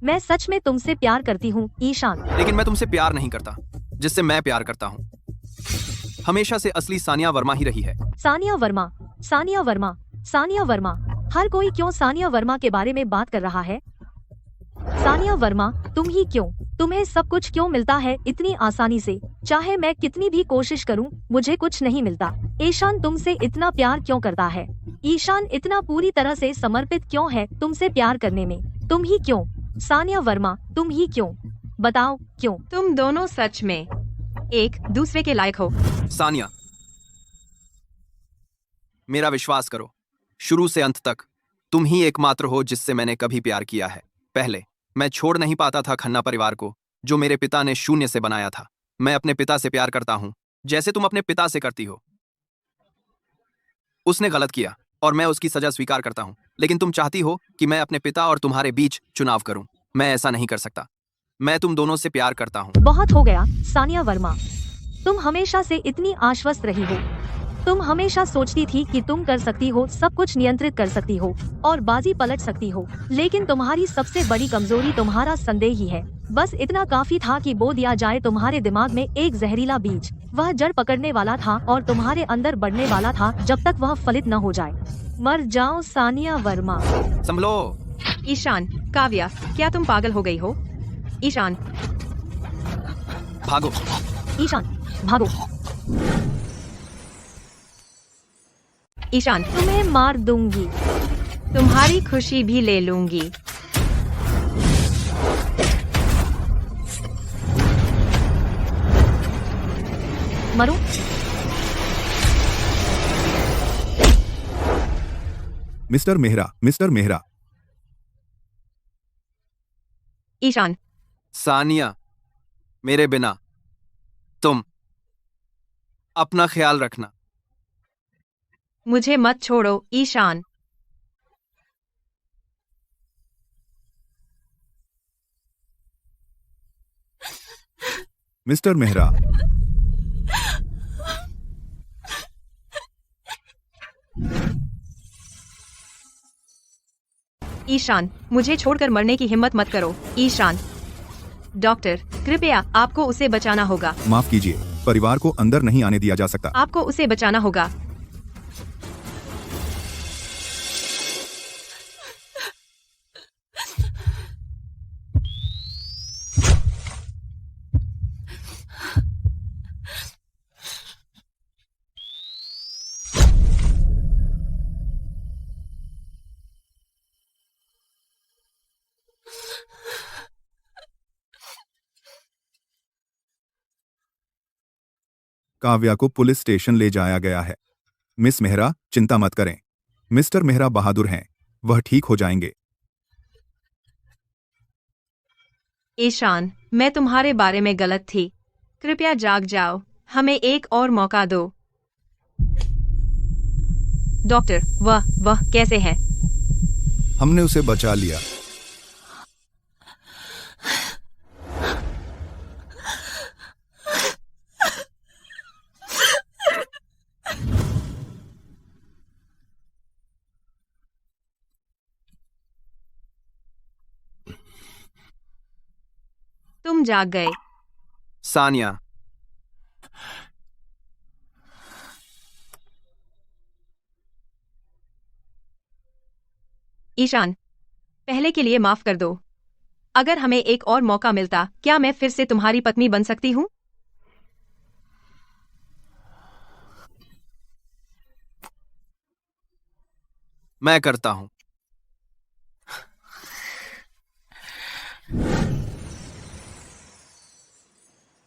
मैं सच में तुमसे प्यार करती हूँ ईशान। लेकिन मैं तुमसे प्यार नहीं करता जिससे मैं प्यार करता हूँ। हमेशा से असली सानिया वर्मा ही रही है। सानिया वर्मा, सानिया वर्मा, सानिया वर्मा। हर कोई क्यों सानिया वर्मा के बारे में बात कर रहा है? सानिया वर्मा, तुम ही क्यों? तुम्हें सब कुछ क्यों मिलता है इतनी आसानी से? चाहे मैं कितनी भी कोशिश करूं, मुझे कुछ नहीं मिलता। ईशान तुमसे इतना प्यार क्यों करता है? ईशान इतना पूरी तरह से समर्पित क्यों है तुमसे प्यार करने में? तुम ही क्यों? सानिया वर्मा, तुम ही क्यों? बताओ क्यों? तुम दोनों सच में एक दूसरे के लायक हो। सानिया, मेरा विश्वास करो, शुरू से अंत तक तुम ही एकमात्र हो जिससे मैंने कभी प्यार किया है। पहले मैं छोड़ नहीं पाता था खन्ना परिवार को, जो मेरे पिता ने शून्य से बनाया था। मैं अपने पिता से प्यार करता हूं जैसे तुम अपने पिता से करती हो। उसने गलत किया और मैं उसकी सजा स्वीकार करता हूं, लेकिन तुम चाहती हो कि मैं अपने पिता और तुम्हारे बीच चुनाव करूं। मैं ऐसा नहीं कर सकता। मैं तुम दोनों से प्यार करता हूँ। बहुत हो गया सानिया वर्मा, तुम हमेशा से इतनी आश्वस्त रही हो। तुम हमेशा सोचती थी कि तुम कर सकती हो, सब कुछ नियंत्रित कर सकती हो और बाजी पलट सकती हो, लेकिन तुम्हारी सबसे बड़ी कमजोरी तुम्हारा संदेह ही है। बस इतना काफी था कि बो दिया जाए तुम्हारे दिमाग में एक जहरीला बीज। वह जड़ पकड़ने वाला था और तुम्हारे अंदर बढ़ने वाला था जब तक वह फलित न हो जाए। मर जाओ सानिया वर्मा। संभलो। ईशान, काव्या, क्या तुम पागल हो गई हो? ईशान, भागो। ईशान भागो। ईशान, तुम्हें मार दूंगी। तुम्हारी खुशी भी ले लूंगी। मरो। मिस्टर मेहरा। ईशान, सानिया, मेरे बिना तुम अपना ख्याल रखना। मुझे मत छोड़ो ईशान। मिस्टर मेहरा। ईशान, मुझे छोड़कर मरने की हिम्मत मत करो ईशान। डॉक्टर, कृपया आपको उसे बचाना होगा। माफ कीजिए, परिवार को अंदर नहीं आने दिया जा सकता। आपको उसे बचाना होगा। काव्या को पुलिस स्टेशन ले जाया गया है। मिस मेहरा, चिंता मत करें। मिस्टर मेहरा बहादुर हैं, वह ठीक हो जाएंगे। ईशान, मैं तुम्हारे बारे में गलत थी। कृपया जाग जाओ, हमें एक और मौका दो। डॉक्टर, वह कैसे है? हमने उसे बचा लिया। तुम जाग गए। सानिया, ईशान, पहले के लिए माफ कर दो। अगर हमें एक और मौका मिलता, क्या मैं फिर से तुम्हारी पत्नी बन सकती हूँ? मैं करता हूँ।